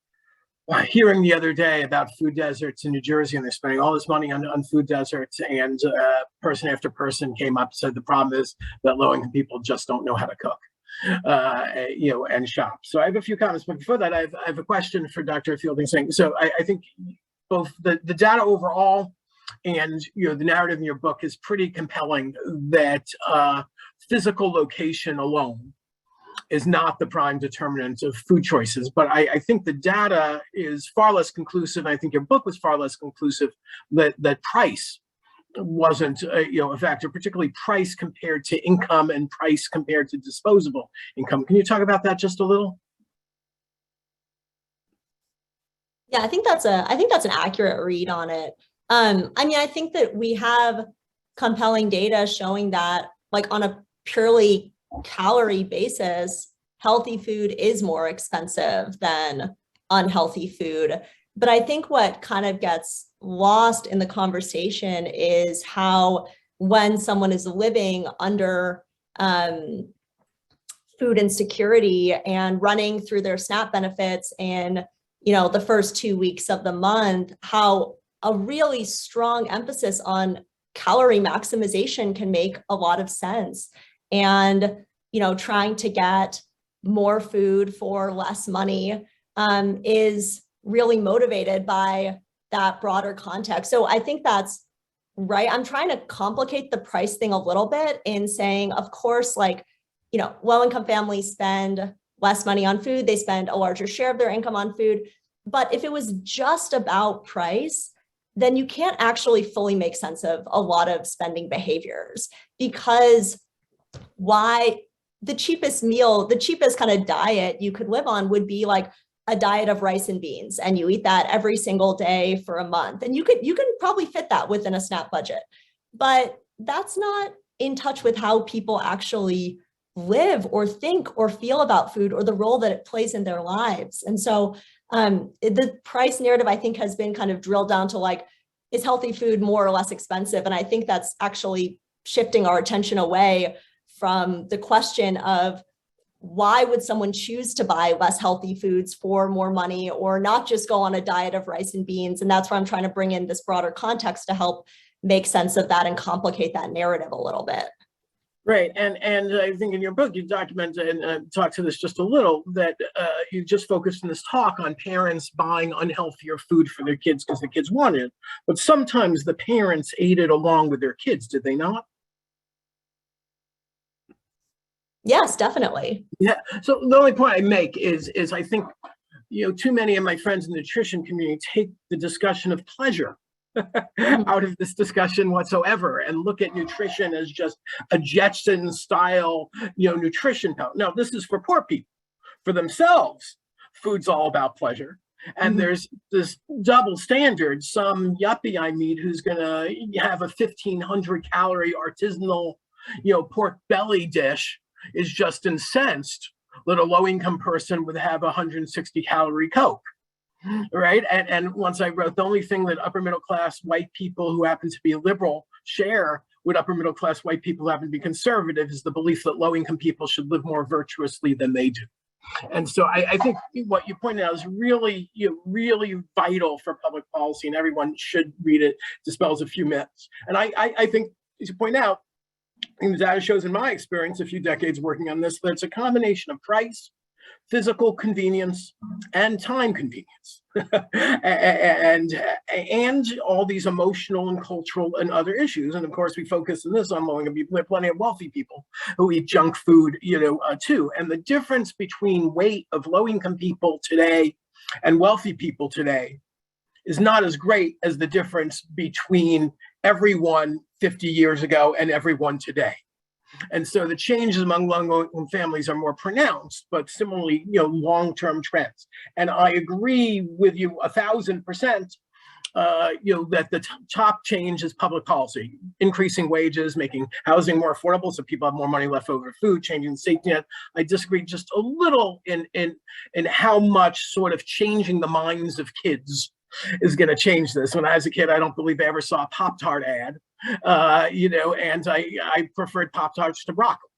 hearing the other day about food deserts in New Jersey, and they're spending all this money on food deserts, and person after person came up and said the problem is that low-income people just don't know how to cook. And shop. So I have a few comments, but before that, I have a question for Dr. Fielding Singh. So I think both the data overall and the narrative in your book is pretty compelling that physical location alone is not the prime determinant of food choices. But I think the data is far less conclusive. I think your book was far less conclusive that price wasn't a factor, particularly price compared to income and price compared to disposable income. Can you talk about that just a little?
Yeah, I think that's an accurate read on it. I mean, I think that we have compelling data showing that, like, on a purely calorie basis, healthy food is more expensive than unhealthy food. But I think what kind of gets lost in the conversation is how, when someone is living under food insecurity and running through their SNAP benefits in, the first 2 weeks of the month, how a really strong emphasis on calorie maximization can make a lot of sense. And, trying to get more food for less money is really motivated by that broader context. So I think that's right. I'm trying to complicate the price thing a little bit in saying, of course, like, low-income families spend less money on food. They spend a larger share of their income on food. But if it was just about price, then you can't actually fully make sense of a lot of spending behaviors, because why the cheapest meal, the cheapest kind of diet you could live on would be like a diet of rice and beans, and you eat that every single day for a month. And you can probably fit that within a SNAP budget, but that's not in touch with how people actually live or think or feel about food, or the role that it plays in their lives. And so the price narrative, I think, has been kind of drilled down to, like, is healthy food more or less expensive? And I think that's actually shifting our attention away from the question of why would someone choose to buy less healthy foods for more money, or not just go on a diet of rice and beans. And that's where I'm trying to bring in this broader context to help make sense of that and complicate that narrative a little bit.
Right, and I think in your book you document and talk to this just a little, that you just focused in this talk on parents buying unhealthier food for their kids because the kids wanted it, but sometimes the parents ate it along with their kids, did they not?
Yes, definitely.
Yeah. So the only point I make is I think, too many of my friends in the nutrition community take the discussion of pleasure out of this discussion whatsoever, and look at nutrition as just a Jetson style, nutrition pill. No, this is for poor people. For themselves, food's all about pleasure. And there's this double standard. Some yuppie I meet who's gonna have a 1,500 calorie artisanal, pork belly dish is just incensed that a low-income person would have a 160 calorie Coke, right? And once I wrote, the only thing that upper middle class white people who happen to be liberal share with upper middle class white people who happen to be conservative is the belief that low-income people should live more virtuously than they do. And so I think what you pointed out is really, really vital for public policy, and everyone should read it. Dispels a few myths. And I think, as you point out, and the data shows, in my experience, a few decades working on this, that it's a combination of price, physical convenience, and time convenience, and all these emotional and cultural and other issues. And of course, we focus on this on low-income people. There are plenty of wealthy people who eat junk food, too. And the difference between weight of low-income people today and wealthy people today is not as great as the difference between everyone 50 years ago and everyone today. And so the changes among low-income families are more pronounced, but similarly, long-term trends. And I agree with you 1,000%, that the top change is public policy, increasing wages, making housing more affordable so people have more money left over for food, changing the safety net. I disagree just a little in how much sort of changing the minds of kids is going to change this. When I was a kid, I don't believe I ever saw a Pop-Tart ad, and I preferred Pop-Tarts to broccoli.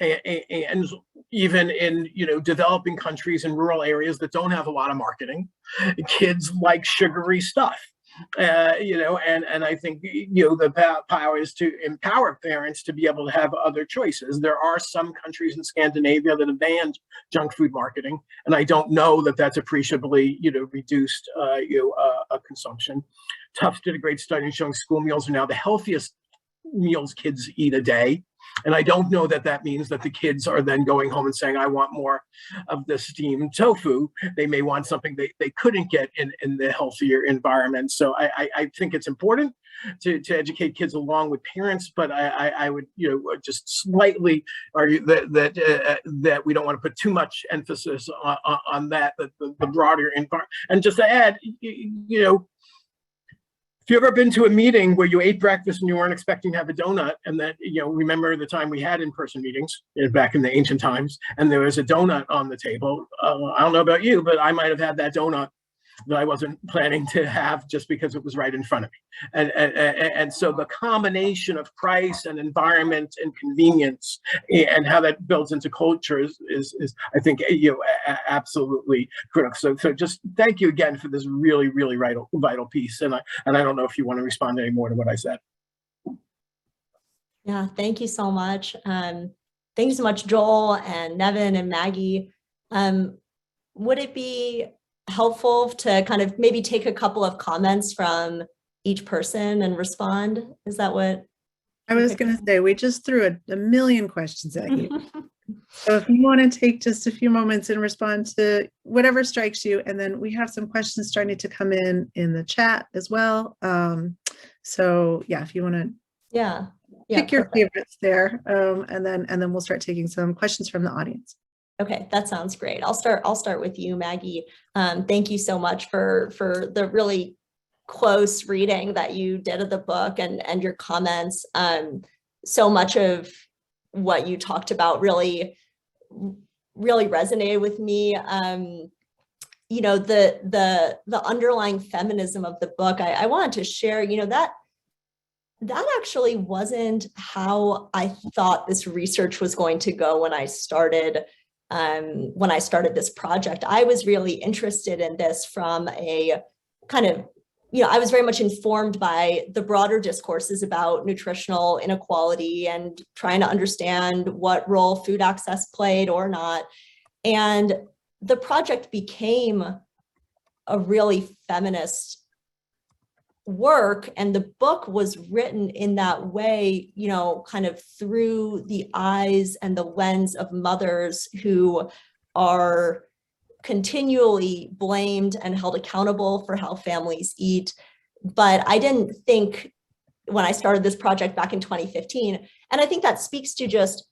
And even in, developing countries and rural areas that don't have a lot of marketing, kids like sugary stuff. And I think, the power is to empower parents to be able to have other choices. There are some countries in Scandinavia that have banned junk food marketing, and I don't know that that's appreciably, reduced, consumption. Tufts did a great study showing school meals are now the healthiest meals kids eat a day. And I don't know that that means that the kids are then going home and saying, I want more of the steamed tofu. They may want something they couldn't get in the healthier environment. So I think it's important to educate kids along with parents, but I would, just slightly argue that we don't want to put too much emphasis on that, the broader environment. And just to add, if you've ever been to a meeting where you ate breakfast and you weren't expecting to have a donut, and that, remember the time we had in-person meetings back in the ancient times, and there was a donut on the table. I don't know about you, but I might have had that donut that I wasn't planning to have just because it was right in front of me. And so the combination of price and environment and convenience and how that builds into culture is I think, absolutely critical. So just thank you again for this really, really vital piece. And I don't know if you want to respond any more to what I said.
Yeah, thank you so much. Thanks so much, Joel and Nevin and Maggie. Would it be helpful to kind of maybe take a couple of comments from each person and respond? Is that what
I was going to say? We just threw a million questions at you. So if you want to take just a few moments and respond to whatever strikes you, and then we have some questions starting to come in the chat as well. So yeah, if you want to pick your favorites there, and then we'll start taking some questions from the audience.
Okay, that sounds great. I'll start with you, Maggie. Thank you so much for the really close reading that you did of the book and your comments. So much of what you talked about really resonated with me. The underlying feminism of the book, I wanted to share, that actually wasn't how I thought this research was going to go when I started this project. I was really interested in this from a kind of, I was very much informed by the broader discourses about nutritional inequality and trying to understand what role food access played or not. And the project became a really feminist work, and the book was written in that way, kind of through the eyes and the lens of mothers who are continually blamed and held accountable for how families eat. But I didn't think, when I started this project back in 2015, and I think that speaks to just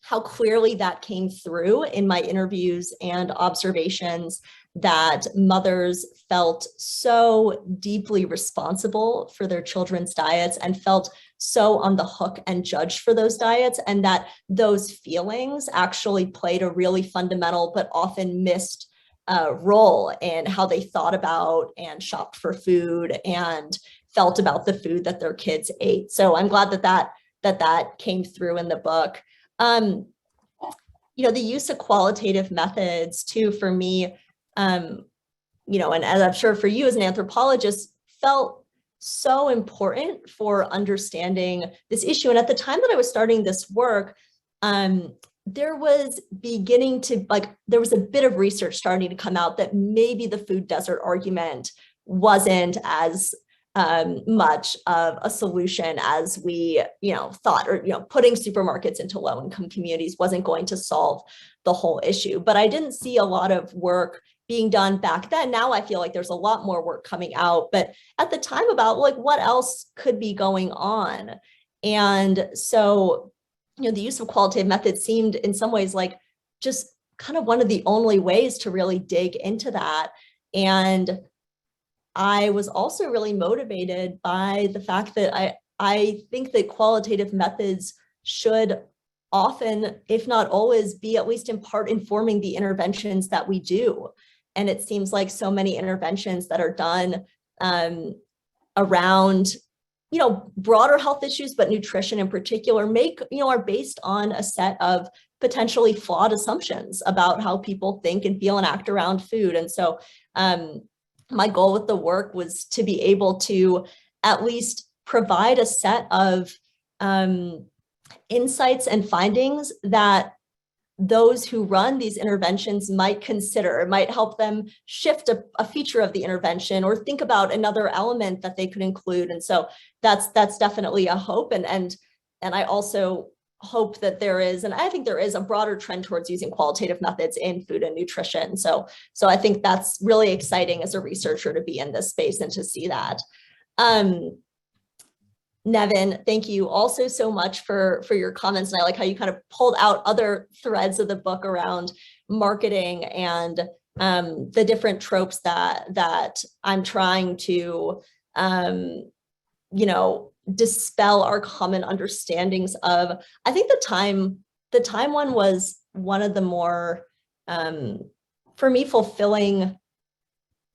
how clearly that came through in my interviews and observations, that mothers felt so deeply responsible for their children's diets and felt so on the hook and judged for those diets, and that those feelings actually played a really fundamental but often missed role in how they thought about and shopped for food and felt about the food that their kids ate. So I'm glad that came through in the book. The use of qualitative methods too, for me, and as I'm sure for you as an anthropologist, felt so important for understanding this issue. And at the time that I was starting this work, there was there was a bit of research starting to come out that maybe the food desert argument wasn't as much of a solution as we, thought, or, putting supermarkets into low-income communities wasn't going to solve the whole issue. But I didn't see a lot of work being done back then. Now I feel like there's a lot more work coming out, but at the time about what else could be going on. And so, the use of qualitative methods seemed in some ways like just kind of one of the only ways to really dig into that. And I was also really motivated by the fact that I think that qualitative methods should often, if not always, be at least in part informing the interventions that we do. And it seems like so many interventions that are done around, broader health issues, but nutrition in particular, are based on a set of potentially flawed assumptions about how people think and feel and act around food. And so my goal with the work was to be able to at least provide a set of insights and findings that those who run these interventions might consider. It might help them shift a feature of the intervention or think about another element that they could include. And so that's definitely a hope. And I also hope that there is, and I think there is, a broader trend towards using qualitative methods in food and nutrition. So I think that's really exciting as a researcher to be in this space and to see that. Nevin, thank you also so much for your comments. And I like how you kind of pulled out other threads of the book around marketing and the different tropes that I'm trying to, dispel our common understandings of. I think the time one was one of the more, for me, fulfilling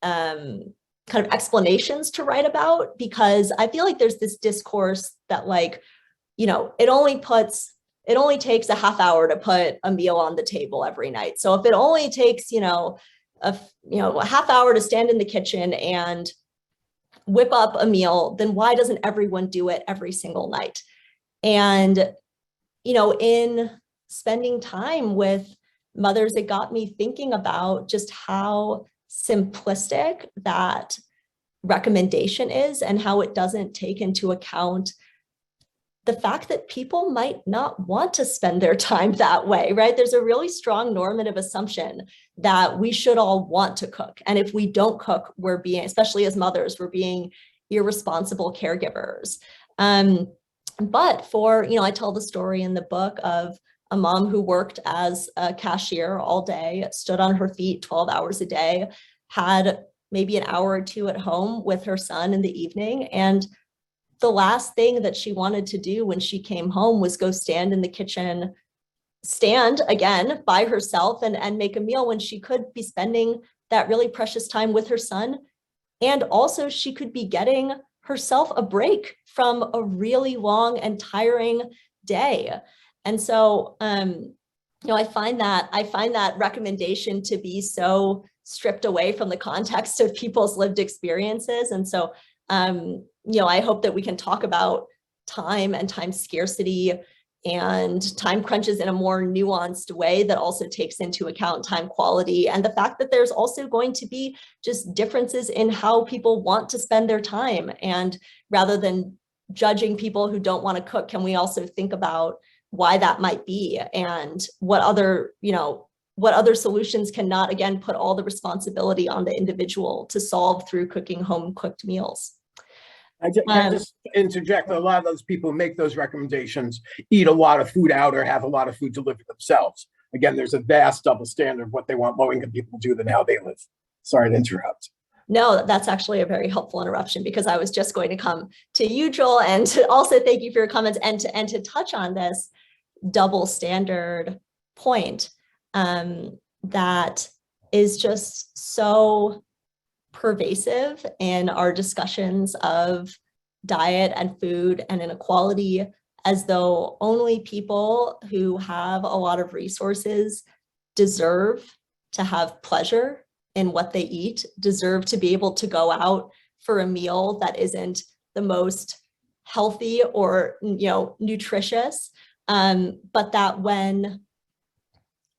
kind of explanations to write about, because I feel like there's this discourse that, like, it only takes a half hour to put a meal on the table every night. So if it only takes, a half hour to stand in the kitchen and whip up a meal, then why doesn't everyone do it every single night? And, in spending time with mothers, it got me thinking about just how simplistic that recommendation is and how it doesn't take into account the fact that people might not want to spend their time that way, right? There's a really strong normative assumption that we should all want to cook. And if we don't cook, we're being, especially as mothers, we're being irresponsible caregivers. But for, I tell the story in the book of a mom who worked as a cashier all day, stood on her feet 12 hours a day, had maybe an hour or two at home with her son in the evening. And the last thing that she wanted to do when she came home was go stand in the kitchen, stand again by herself and make a meal, when she could be spending that really precious time with her son. And also she could be getting herself a break from a really long and tiring day. And so, I find that recommendation to be so stripped away from the context of people's lived experiences. And so, I hope that we can talk about time and time scarcity and time crunches in a more nuanced way that also takes into account time quality, and the fact that there's also going to be just differences in how people want to spend their time. And rather than judging people who don't want to cook, can we also think about why that might be, and what other solutions can not, again, put all the responsibility on the individual to solve through cooking home cooked meals.
Can I just interject? A lot of those people who make those recommendations eat a lot of food out or have a lot of food delivered themselves. Again, there's a vast double standard of what they want low-income people to do than how they live. Sorry to interrupt.
No, that's actually a very helpful interruption, because I was just going to come to you, Joel, and to also thank you for your comments and to touch on this double standard point that is just so pervasive in our discussions of diet and food and inequality, as though only people who have a lot of resources deserve to have pleasure in what they eat, deserve to be able to go out for a meal that isn't the most healthy or nutritious, but that when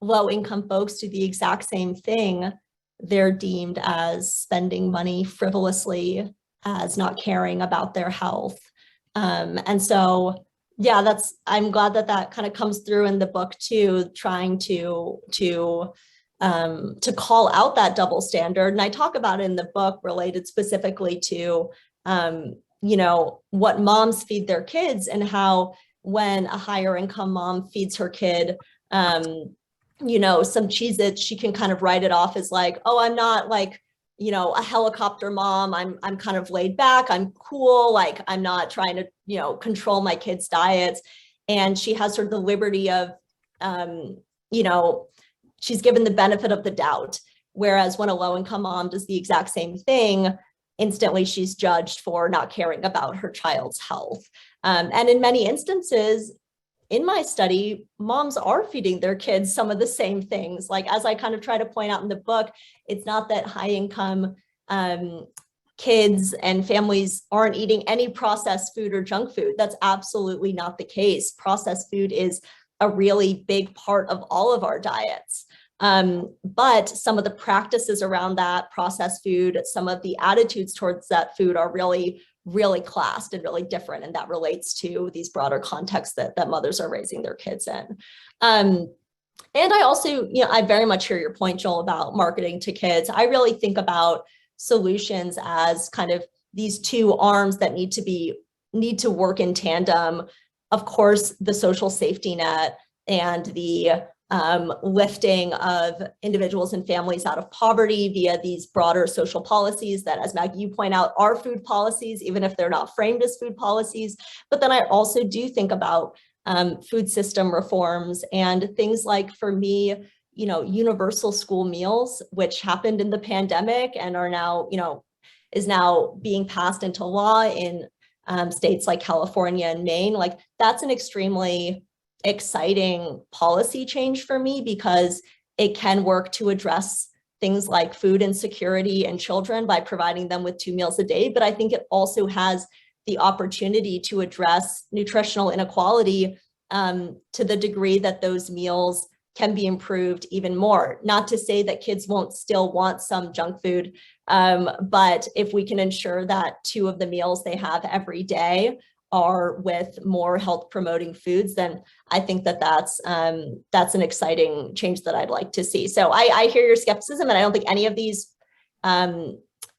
low-income folks do the exact same thing, they're deemed as spending money frivolously, as not caring about their health. And so, yeah, I'm glad that kind of comes through in the book too, trying to call out that double standard. And I talk about it in the book related specifically to, what moms feed their kids, and how when a higher income mom feeds her kid, some Cheez-Its, she can kind of write it off as like, oh, I'm not like, a helicopter mom. I'm kind of laid back. I'm cool. Like, I'm not trying to, control my kids' diets. And she has sort of the liberty of, she's given the benefit of the doubt. Whereas when a low-income mom does the exact same thing, instantly she's judged for not caring about her child's health. And in many instances, in my study, moms are feeding their kids some of the same things. Like, as I kind of try to point out in the book, it's not that high income kids and families aren't eating any processed food or junk food. That's absolutely not the case. Processed food is a really big part of all of our diets. But some of the practices around that processed food, some of the attitudes towards that food are really really classed and really different. And that relates to these broader contexts that mothers are raising their kids in. And I also, I very much hear your point, Joel, about marketing to kids. I really think about solutions as kind of these two arms that need to work in tandem. Of course, the social safety net and the lifting of individuals and families out of poverty via these broader social policies that, as Maggie, you point out, are food policies, even if they're not framed as food policies. But then I also do think about food system reforms and things like, for me, universal school meals, which happened in the pandemic and are now, is now being passed into law in states like California and Maine. Like, that's an extremely exciting policy change for me, because it can work to address things like food insecurity in children by providing them with 2 meals a day. But I think it also has the opportunity to address nutritional inequality to the degree that those meals can be improved even more. Not to say that kids won't still want some junk food, but if we can ensure that 2 of the meals they have every day are with more health promoting foods, then I think that that's an exciting change that I'd like to see. So I hear your skepticism, and I don't think any of these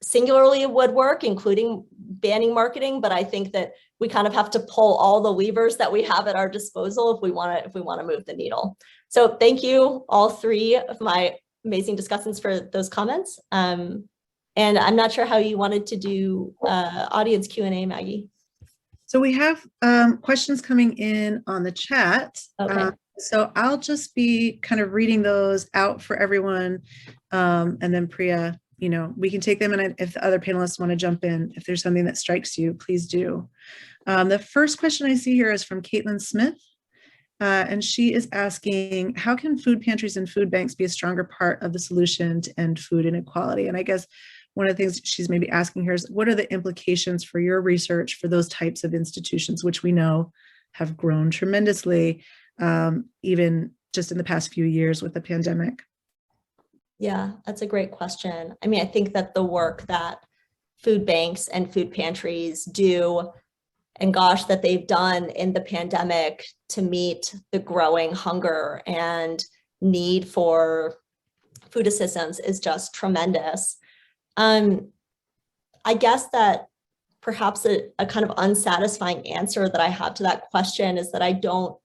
singularly would work, including banning marketing, but I think that we kind of have to pull all the levers that we have at our disposal if we want to move the needle. So thank you, all 3 of my amazing discussants, for those comments. And I'm not sure how you wanted to do audience Q&A, Maggie.
So we have questions coming in on the chat.
Okay.
So I'll just be kind of reading those out for everyone. And then Priya, we can take them. And if the other panelists want to jump in, if there's something that strikes you, please do. The first question I see here is from Caitlin Smith. And she is asking, how can food pantries and food banks be a stronger part of the solution to end food inequality? And I guess one of the things she's maybe asking here is, what are the implications for your research for those types of institutions, which we know have grown tremendously, even just in the past few years with the pandemic?
Yeah, that's a great question. I mean, I think that the work that food banks and food pantries do, and gosh, that they've done in the pandemic to meet the growing hunger and need for food assistance, is just tremendous. I guess that perhaps a kind of unsatisfying answer that I have to that question is that I don't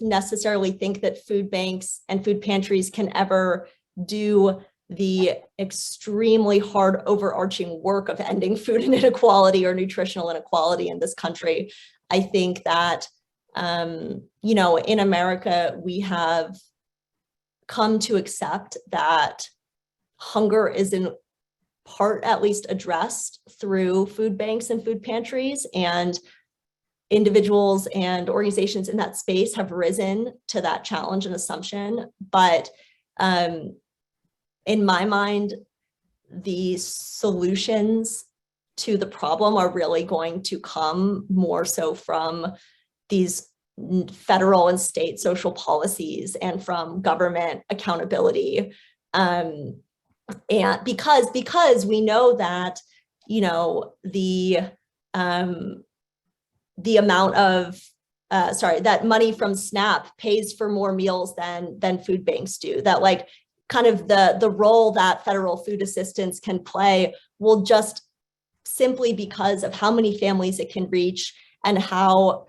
necessarily think that food banks and food pantries can ever do the extremely hard overarching work of ending food inequality or nutritional inequality in this country. I think that, in America, we have come to accept that hunger is in part at least addressed through food banks and food pantries, and individuals and organizations in that space have risen to that challenge and assumption. But in my mind, the solutions to the problem are really going to come more so from these federal and state social policies and from government accountability. And because we know that, the amount of that money from SNAP pays for more meals than food banks do, that like kind of the role that federal food assistance can play will just, simply because of how many families it can reach and how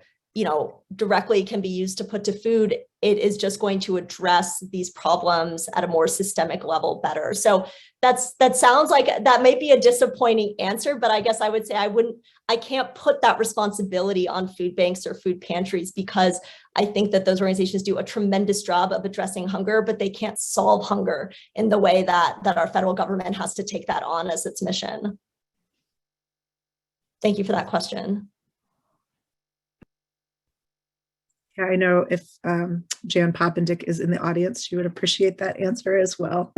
directly can be used to put to food, it is just going to address these problems at a more systemic level better. So that sounds like that may be a disappointing answer, but I guess I would say I can't put that responsibility on food banks or food pantries, because I think that those organizations do a tremendous job of addressing hunger, but they can't solve hunger in the way that our federal government has to take that on as its mission. Thank you for that question.
Yeah, I know if Jan Poppendick is in the audience, she would appreciate that answer as well.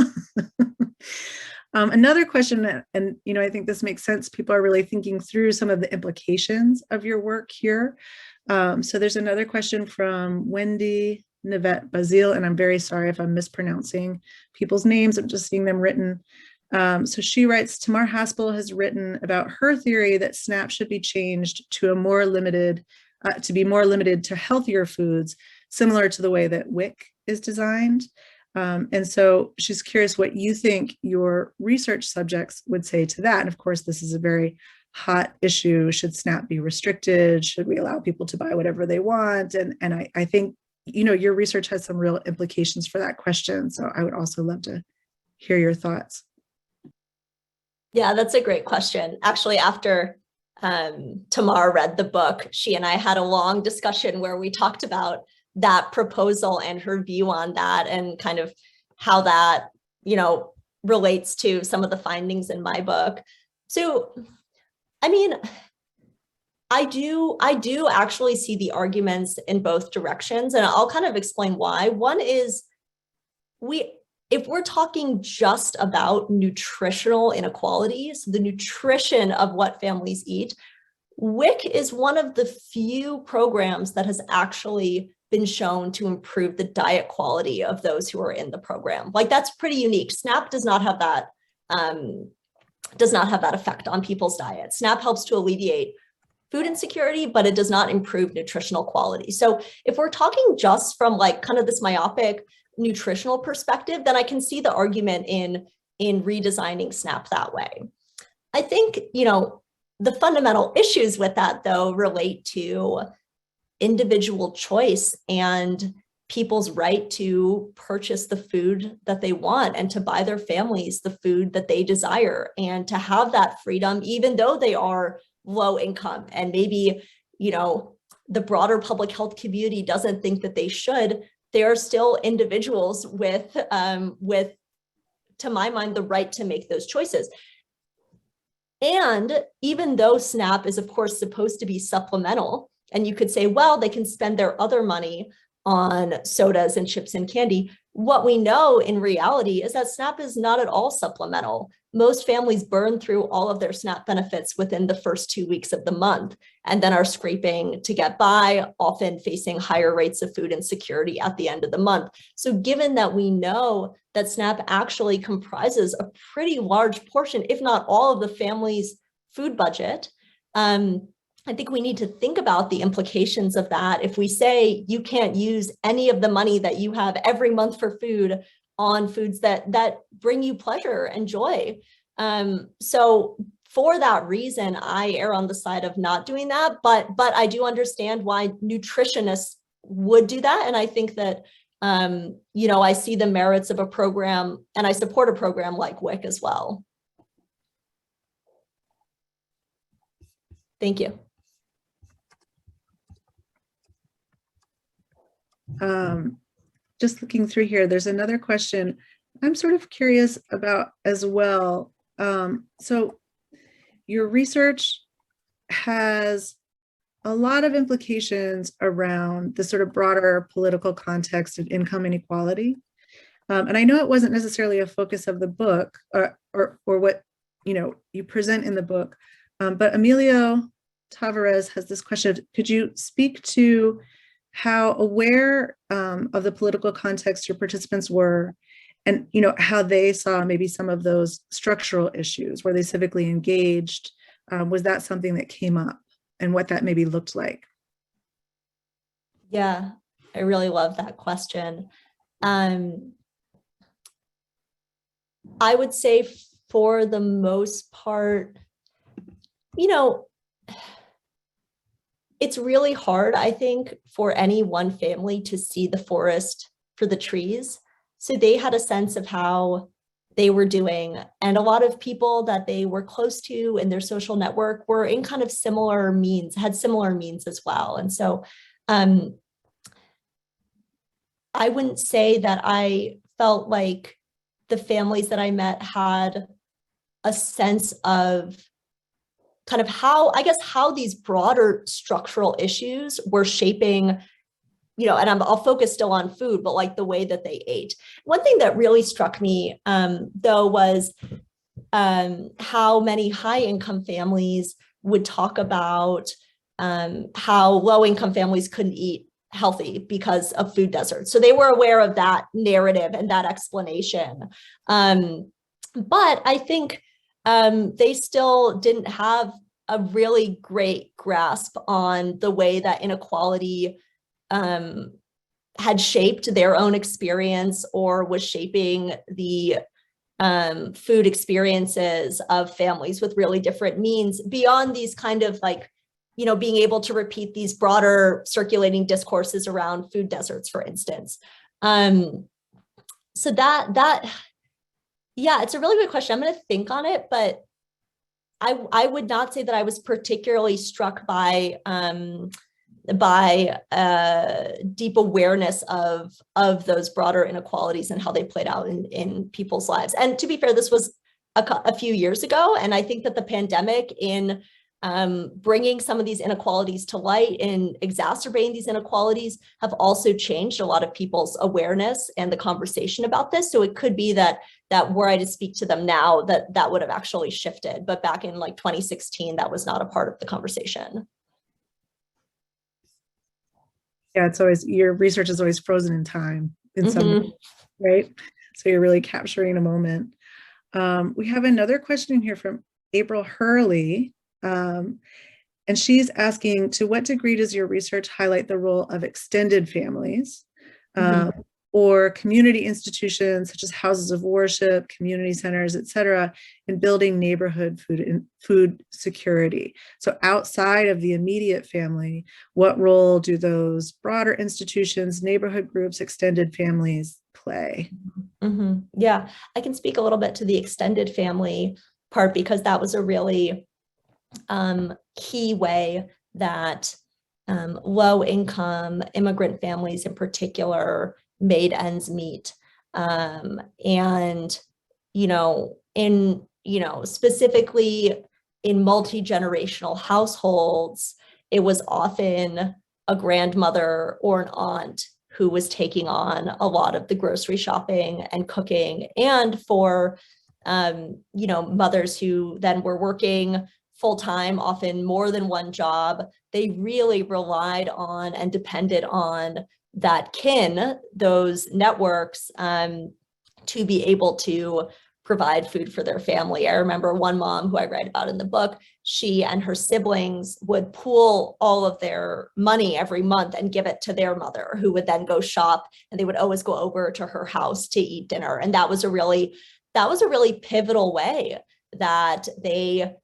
Another question, and I think this makes sense. People are really thinking through some of the implications of your work here. So there's another question from Wendy Nivette Bazile, and I'm very sorry if I'm mispronouncing people's names. I'm just seeing them written So she writes, Tamar Haspel has written about her theory that SNAP should be changed to be more limited to healthier foods, similar to the way that WIC is designed. And so she's curious what you think your research subjects would say to that. And of course, this is a very hot issue. Should SNAP be restricted? Should we allow people to buy whatever they want? And I think, your research has some real implications for that question. So I would also love to hear your thoughts.
Yeah, that's a great question. Actually, after Tamar read the book, she and I had a long discussion where we talked about that proposal and her view on that and kind of how that, relates to some of the findings in my book. So, I do actually see the arguments in both directions, and I'll kind of explain why. One is if we're talking just about nutritional inequalities, the nutrition of what families eat, WIC is one of the few programs that has actually been shown to improve the diet quality of those who are in the program. Like, that's pretty unique. SNAP does not have that effect on people's diet. SNAP helps to alleviate food insecurity, but it does not improve nutritional quality. So if we're talking just from like kind of this myopic nutritional perspective, then I can see the argument in redesigning SNAP that way. I think, the fundamental issues with that, though, relate to individual choice and people's right to purchase the food that they want and to buy their families the food that they desire and to have that freedom, even though they are low income. And maybe, the broader public health community doesn't think that they should. There are still individuals with, to my mind, the right to make those choices. And even though SNAP is, of course, supposed to be supplemental, and you could say, well, they can spend their other money on sodas and chips and candy, what we know in reality is that SNAP is not at all supplemental. Most families burn through all of their SNAP benefits within the first 2 weeks of the month and then are scraping to get by, often facing higher rates of food insecurity at the end of the month. So given that we know that SNAP actually comprises a pretty large portion, if not all, of the family's food budget, I think we need to think about the implications of that. If we say you can't use any of the money that you have every month for food on foods that bring you pleasure and joy. So for that reason, I err on the side of not doing that, but I do understand why nutritionists would do that. And I think that, I see the merits of a program, and I support a program like WIC as well. Thank you.
Just looking through here, there's another question I'm sort of curious about as well. So your research has a lot of implications around the sort of broader political context of income inequality. And I know it wasn't necessarily a focus of the book or what you present in the book, but Emilio Tavares has this question. Could you speak to how aware of the political context your participants were, and how they saw maybe some of those structural issues? Were they civically engaged? Was that something that came up, and what that maybe looked like?
Yeah, I really love that question. I would say for the most part, it's really hard, I think, for any one family to see the forest for the trees. So they had a sense of how they were doing. And a lot of people that they were close to in their social network were in kind of similar means, had similar means as well. And so I wouldn't say that I felt like the families that I met had a sense of kind of how these broader structural issues were shaping, and I'll focus still on food, but like the way that they ate. One thing that really struck me, though, was how many high income families would talk about how low income families couldn't eat healthy because of food deserts. So they were aware of that narrative and that explanation. But I think they still didn't have a really great grasp on the way that inequality had shaped their own experience or was shaping the food experiences of families with really different means beyond these kind of like, you know, being able to repeat these broader circulating discourses around food deserts, for instance. So yeah, it's a really good question. I'm going to think on it, but I would not say that I was particularly struck by deep awareness of those broader inequalities and how they played out in people's lives. And to be fair, this was a few years ago, and I think that the pandemic, in bringing some of these inequalities to light and exacerbating these inequalities, have also changed a lot of people's awareness and the conversation about this. So it could be that were I to speak to them now, that would have actually shifted. But back in like 2016, that was not a part of the conversation.
Yeah, it's always, your research is always frozen in time in some way, right? So you're really capturing a moment. We have another question here from April Hurley. And she's asking, to what degree does your research highlight the role of extended families or community institutions such as houses of worship, community centers, et cetera, in building neighborhood food security? So outside of the immediate family, what role do those broader institutions, neighborhood groups, extended families play?
Yeah, I can speak a little bit to the extended family part, because that was a really key way that low income immigrant families in particular made ends meet. And, specifically in multi-generational households, it was often a grandmother or an aunt who was taking on a lot of the grocery shopping and cooking. And for, mothers who then were working full-time, often more than one job, they really relied on and depended on that kin, those networks, to be able to provide food for their family. I remember one mom who I write about in the book, she and her siblings would pool all of their money every month and give it to their mother, who would then go shop, and they would always go over to her house to eat dinner. And that was a really pivotal way that they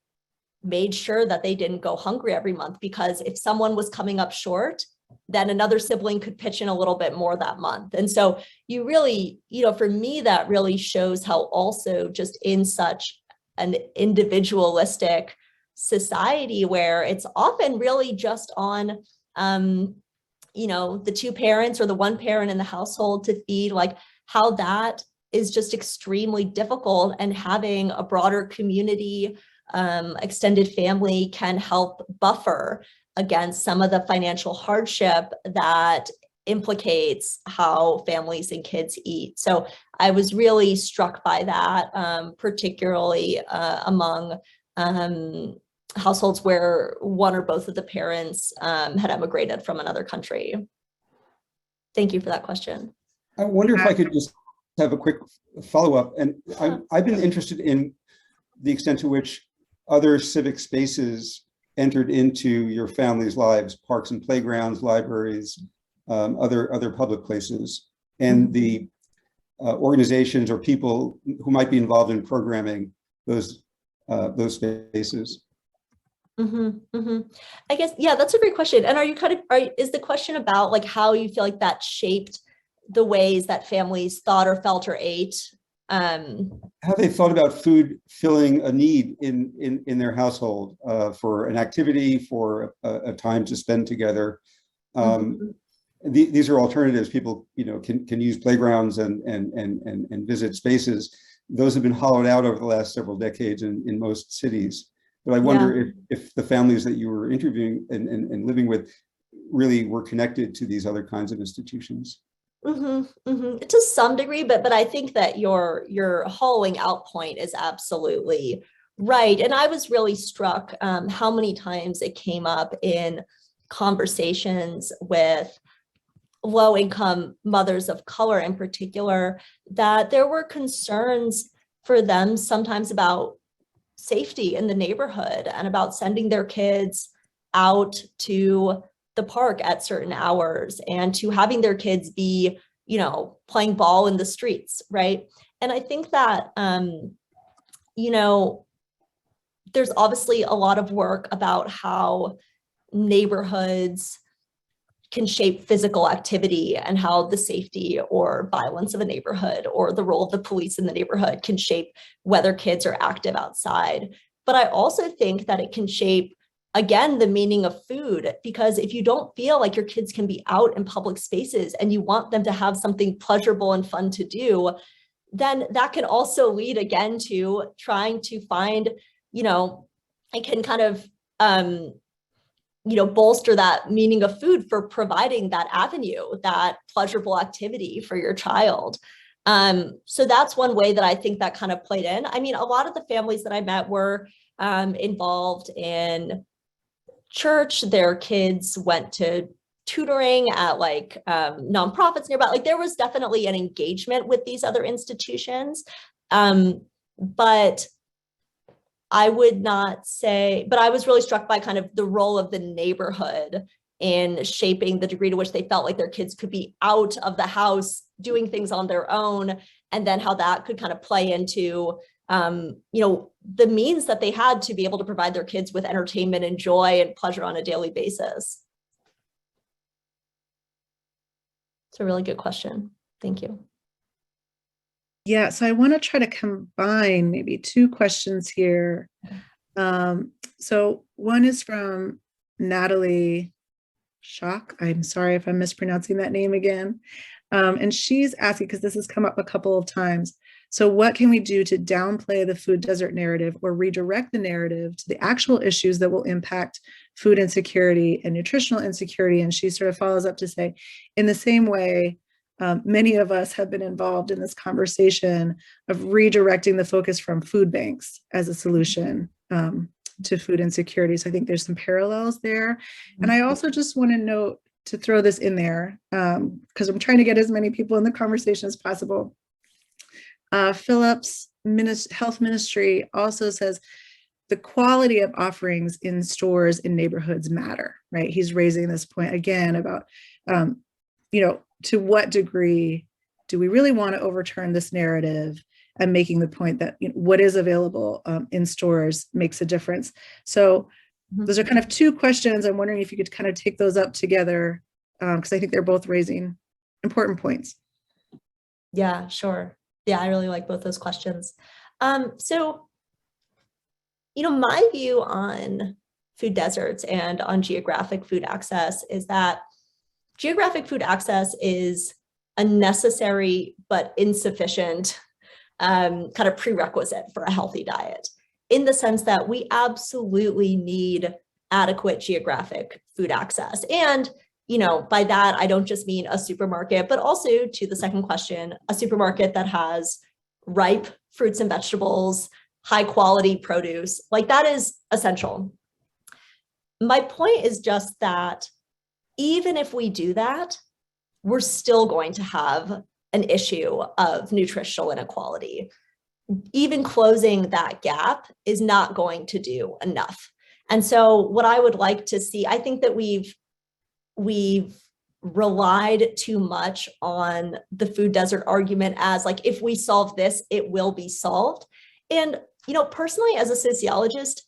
made sure that they didn't go hungry every month, because if someone was coming up short, then another sibling could pitch in a little bit more that month. And so you really, for me, that really shows how also just in such an individualistic society where it's often really just on, the two parents or the one parent in the household to feed, like how that is just extremely difficult, and having a broader community, extended family can help buffer against some of the financial hardship that implicates how families and kids eat. So I was really struck by that, particularly among households where one or both of the parents had emigrated from another country. Thank you for that question.
I wonder if I could just have a quick follow-up. And I've been interested in the extent to which other civic spaces entered into your family's lives, parks and playgrounds, libraries, other public places, and the organizations or people who might be involved in programming those spaces.
I guess, yeah, that's a great question. And is the question about like how you feel like that shaped the ways that families thought or felt or ate?
How they thought about food filling a need in their household, for an activity, for a time to spend together. These are alternatives. People, can use playgrounds and visit spaces. Those have been hollowed out over the last several decades in most cities. But I wonder if the families that you were interviewing and living with really were connected to these other kinds of institutions.
To some degree, but I think that your hollowing out point is absolutely right. And I was really struck how many times it came up in conversations with low-income mothers of color in particular, that there were concerns for them sometimes about safety in the neighborhood and about sending their kids out to the park at certain hours and to having their kids be, you know, playing ball in the streets, right? And I think that, you know, there's obviously a lot of work about how neighborhoods can shape physical activity and how the safety or violence of a neighborhood or the role of the police in the neighborhood can shape whether kids are active outside. But I also think that it can shape, again, the meaning of food, because if you don't feel like your kids can be out in public spaces and you want them to have something pleasurable and fun to do, then that can also lead again to trying to find, you know, it can kind of, you know, bolster that meaning of food for providing that avenue, that pleasurable activity for your child. So that's one way that I think that kind of played in. I mean, a lot of the families that I met were involved in church. Their kids went to tutoring at like nonprofits nearby. Like there was definitely an engagement with these other institutions. But I would not say, but I was really struck by kind of the role of the neighborhood in shaping the degree to which they felt like their kids could be out of the house doing things on their own, and then how that could kind of play into, you know, the means that they had to be able to provide their kids with entertainment and joy and pleasure on a daily basis. It's a really good question. Thank you.
Yeah, so I want to try to combine maybe two questions here. So one is from Natalie Schock. I'm sorry if I'm mispronouncing that name again. And she's asking, because this has come up a couple of times, so what can we do to downplay the food desert narrative or redirect the narrative to the actual issues that will impact food insecurity and nutritional insecurity? And she sort of follows up to say, in the same way, many of us have been involved in this conversation of redirecting the focus from food banks as a solution to food insecurity. So I think there's some parallels there. And I also just want to note, to throw this in there, because I'm trying to get as many people in the conversation as possible. Philip's health ministry also says the quality of offerings in stores in neighborhoods matter, right? He's raising this point again about, you know, to what degree do we really want to overturn this narrative, and making the point that, you know, what is available in stores makes a difference. So those are kind of two questions. I'm wondering if you could kind of take those up together, because I think they're both raising important points.
Yeah, sure. Yeah, I really like both those questions. So, you know, my view on food deserts and on geographic food access is that geographic food access is a necessary but insufficient kind of prerequisite for a healthy diet, in the sense that we absolutely need adequate geographic food access. And, you know, by that, I don't just mean a supermarket, but also, to the second question, a supermarket that has ripe fruits and vegetables, high quality produce, like that is essential. My point is just that even if we do that, we're still going to have an issue of nutritional inequality. Even closing that gap is not going to do enough. And so what I would like to see, I think that we've relied too much on the food desert argument as like, if we solve this, it will be solved. And, you know, personally, as a sociologist,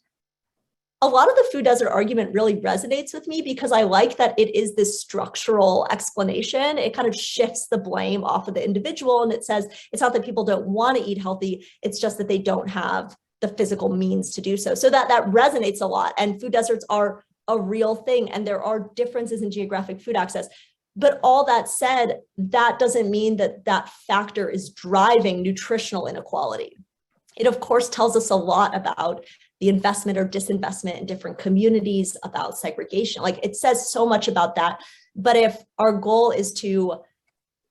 a lot of the food desert argument really resonates with me, because I like that it is this structural explanation. It kind of shifts the blame off of the individual, and it says it's not that people don't want to eat healthy, it's just that they don't have the physical means to do so. So that resonates a lot, and food deserts are a real thing, and there are differences in geographic food access. But all that said, that doesn't mean that that factor is driving nutritional inequality. It, of course, tells us a lot about the investment or disinvestment in different communities, about segregation. Like, it says so much about that. But if our goal is to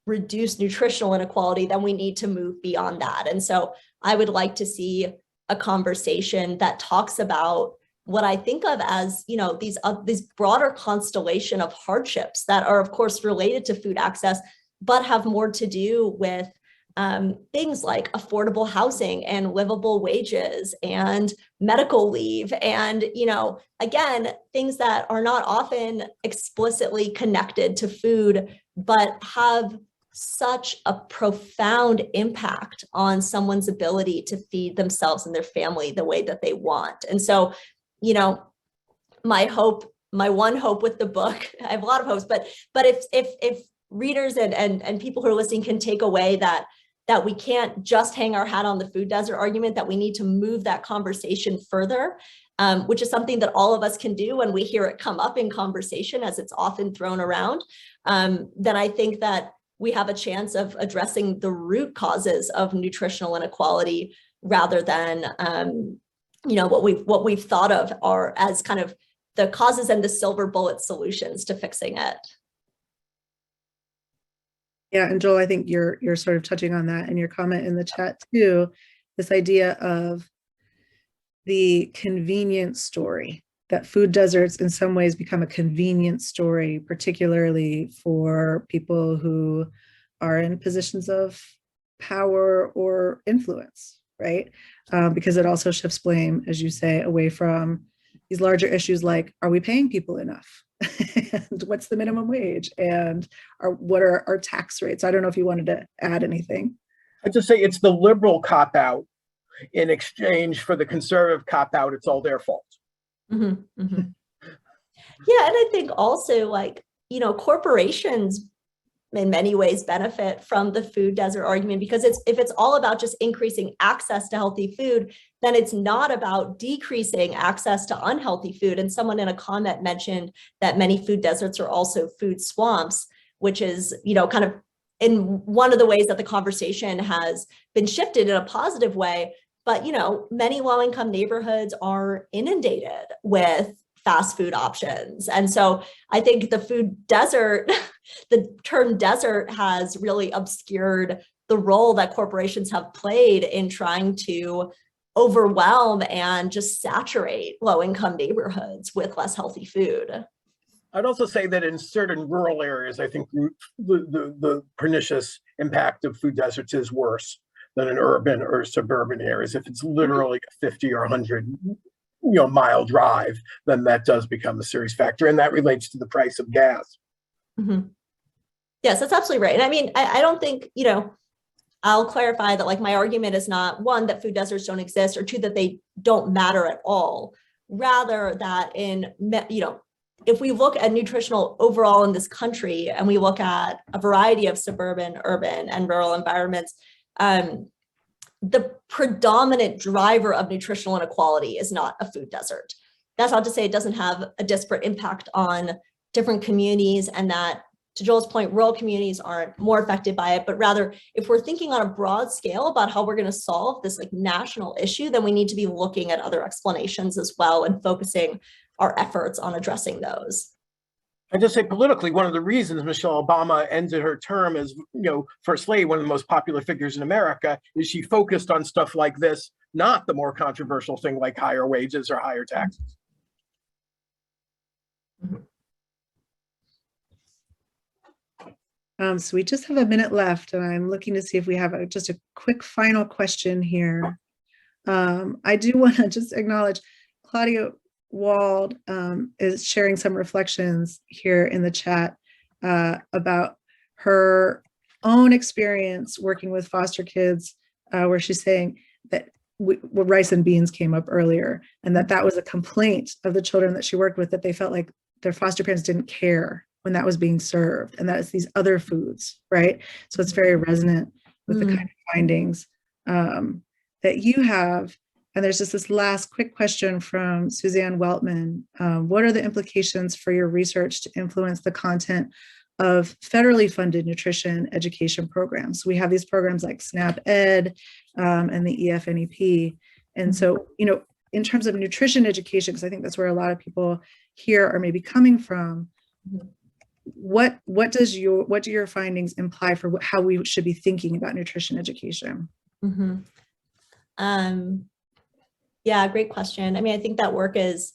reduce nutritional inequality, then we need to move beyond that. And so I would like to see a conversation that talks about what I think of as, you know, these broader constellation of hardships that are, of course, related to food access, but have more to do with things like affordable housing and livable wages and medical leave. And, again, things that are not often explicitly connected to food, but have such a profound impact on someone's ability to feed themselves and their family the way that they want. And so, my one hope with the book, I have a lot of hopes, but if readers and people who are listening can take away that we can't just hang our hat on the food desert argument, that we need to move that conversation further, which is something that all of us can do when we hear it come up in conversation, as it's often thrown around, then I think that we have a chance of addressing the root causes of nutritional inequality rather than what we've thought of are as kind of the causes and the silver bullet solutions to fixing it.
Yeah, and Joel, I think you're sort of touching on that in your comment in the chat too, this idea of the convenience story, that food deserts in some ways become a convenience story, particularly for people who are in positions of power or influence, right? Because it also shifts blame, as you say, away from these larger issues like, are we paying people enough? And what's the minimum wage? And what are our tax rates? I don't know if you wanted to add anything.
I'd just say it's the liberal cop-out in exchange for the conservative cop-out. It's all their fault.
Mm-hmm, mm-hmm. Yeah, and I think also corporations in many ways benefit from the food desert argument, because if it's all about just increasing access to healthy food, then it's not about decreasing access to unhealthy food. And someone in a comment mentioned that many food deserts are also food swamps, which is, kind of in one of the ways that the conversation has been shifted in a positive way. But, many low-income neighborhoods are inundated with fast food options. And so I think the food desert, the term desert has really obscured the role that corporations have played in trying to overwhelm and just saturate low-income neighborhoods with less healthy food.
I'd also say that in certain rural areas, I think the pernicious impact of food deserts is worse than in urban or suburban areas. If it's literally a 50 or 100 mile drive, then that does become a serious factor. And that relates to the price of gas.
Mm-hmm. Yes, that's absolutely right. And I mean, I don't think, I'll clarify that my argument is not one, that food deserts don't exist, or two, that they don't matter at all. Rather that if we look at nutritional overall in this country and we look at a variety of suburban, urban, and rural environments, the predominant driver of nutritional inequality is not a food desert. That's not to say it doesn't have a disparate impact on different communities, and that, to Joel's point, rural communities aren't more affected by it, but rather, if we're thinking on a broad scale about how we're going to solve this national issue, then we need to be looking at other explanations as well and focusing our efforts on addressing those.
I just say politically, one of the reasons Michelle Obama ended her term as, First Lady, one of the most popular figures in America, is she focused on stuff like this, not the more controversial thing like higher wages or higher taxes.
So we just have a minute left, and I'm looking to see if we have just a quick final question here. I do want to just acknowledge Claudia Wald is sharing some reflections here in the chat about her own experience working with foster kids, where she's saying that rice and beans came up earlier, and that was a complaint of the children that she worked with, that they felt like their foster parents didn't care when that was being served, and that it's these other foods, right? So it's very resonant with the kind of findings that you have. And there's just this last quick question from Suzanne Weltman. What are the implications for your research to influence the content of federally funded nutrition education programs? We have these programs like SNAP Ed and the EFNEP. And so, in terms of nutrition education, because I think that's where a lot of people here are maybe coming from, what do your findings imply for how we should be thinking about nutrition education?
Yeah, great question. I mean, I think that work is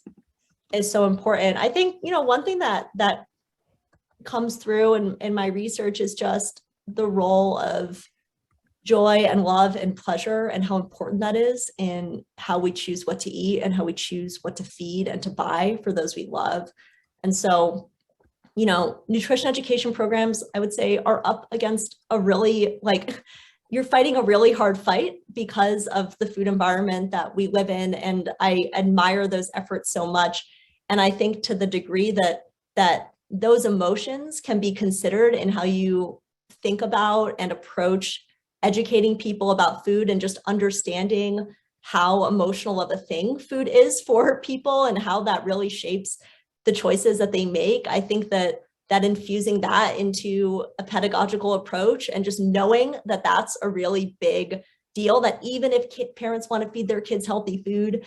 so important. I think, one thing that comes through in my research is just the role of joy and love and pleasure and how important that is in how we choose what to eat and how we choose what to feed and to buy for those we love. And so, you know, nutrition education programs, I would say, are up against a really, like, you're fighting a really hard fight because of the food environment that we live in. And I admire those efforts so much. And I think to the degree that those emotions can be considered in how you think about and approach educating people about food and just understanding how emotional of a thing food is for people and how that really shapes the choices that they make. I think that infusing that into a pedagogical approach and just knowing that that's a really big deal, that even if parents want to feed their kids healthy food,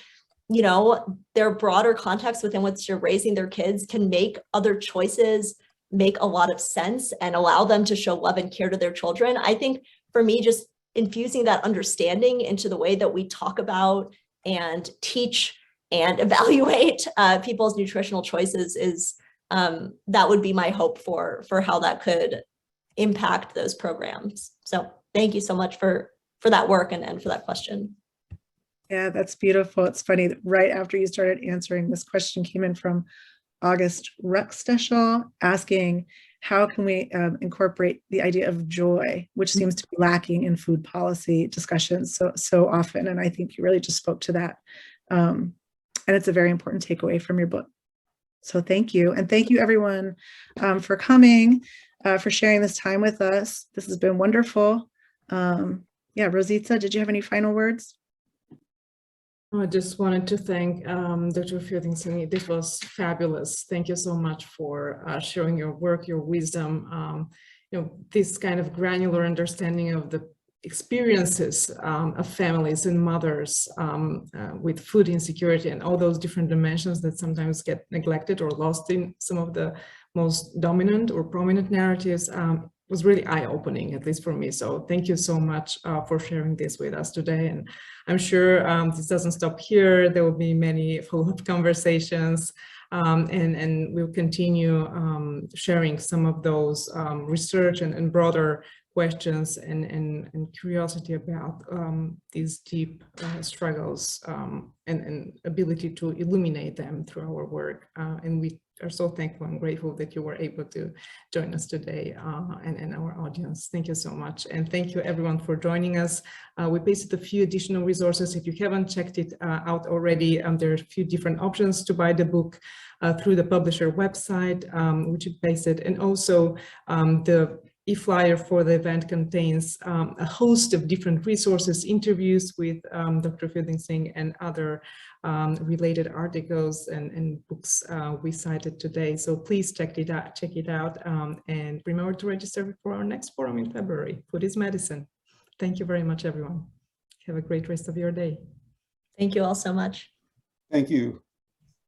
you know, their broader context within which they're raising their kids can make other choices make a lot of sense and allow them to show love and care to their children. I think for me, just infusing that understanding into the way that we talk about and teach and evaluate people's nutritional choices is that would be my hope for how that could impact those programs. So thank you so much for that work and for that question.
Yeah, that's beautiful. It's funny that right after you started answering, this question came in from August Rucksteshall asking, how can we incorporate the idea of joy, which seems to be lacking in food policy discussions so often? And I think you really just spoke to that. And it's a very important takeaway from your book. So thank you. And thank you everyone for coming, for sharing this time with us. This has been wonderful. Yeah, Rosita, did you have any final words?
I just wanted to thank Dr. Fielding Singh. This was fabulous. Thank you so much for sharing your work, your wisdom, you know, this kind of granular understanding of the experiences of families and mothers with food insecurity and all those different dimensions that sometimes get neglected or lost in some of the most dominant or prominent narratives. Was really eye-opening, at least for me. So thank you so much for sharing this with us today. And I'm sure this doesn't stop here. There will be many follow-up conversations and we'll continue sharing some of those research and broader questions and curiosity about these deep struggles and ability to illuminate them through our work. And we are so thankful and grateful that you were able to join us today and our audience. Thank you so much. And thank you everyone for joining us. We pasted a few additional resources. If you haven't checked it out already, there are a few different options to buy the book through the publisher website, which you pasted. And also the e-flyer for the event contains a host of different resources, interviews with Dr. Fielding Singh and other related articles and books we cited today. So please check it out and remember to register for our next forum in February. Food is medicine. Thank you very much, everyone. Have a great rest of your day.
Thank you all so much.
Thank you.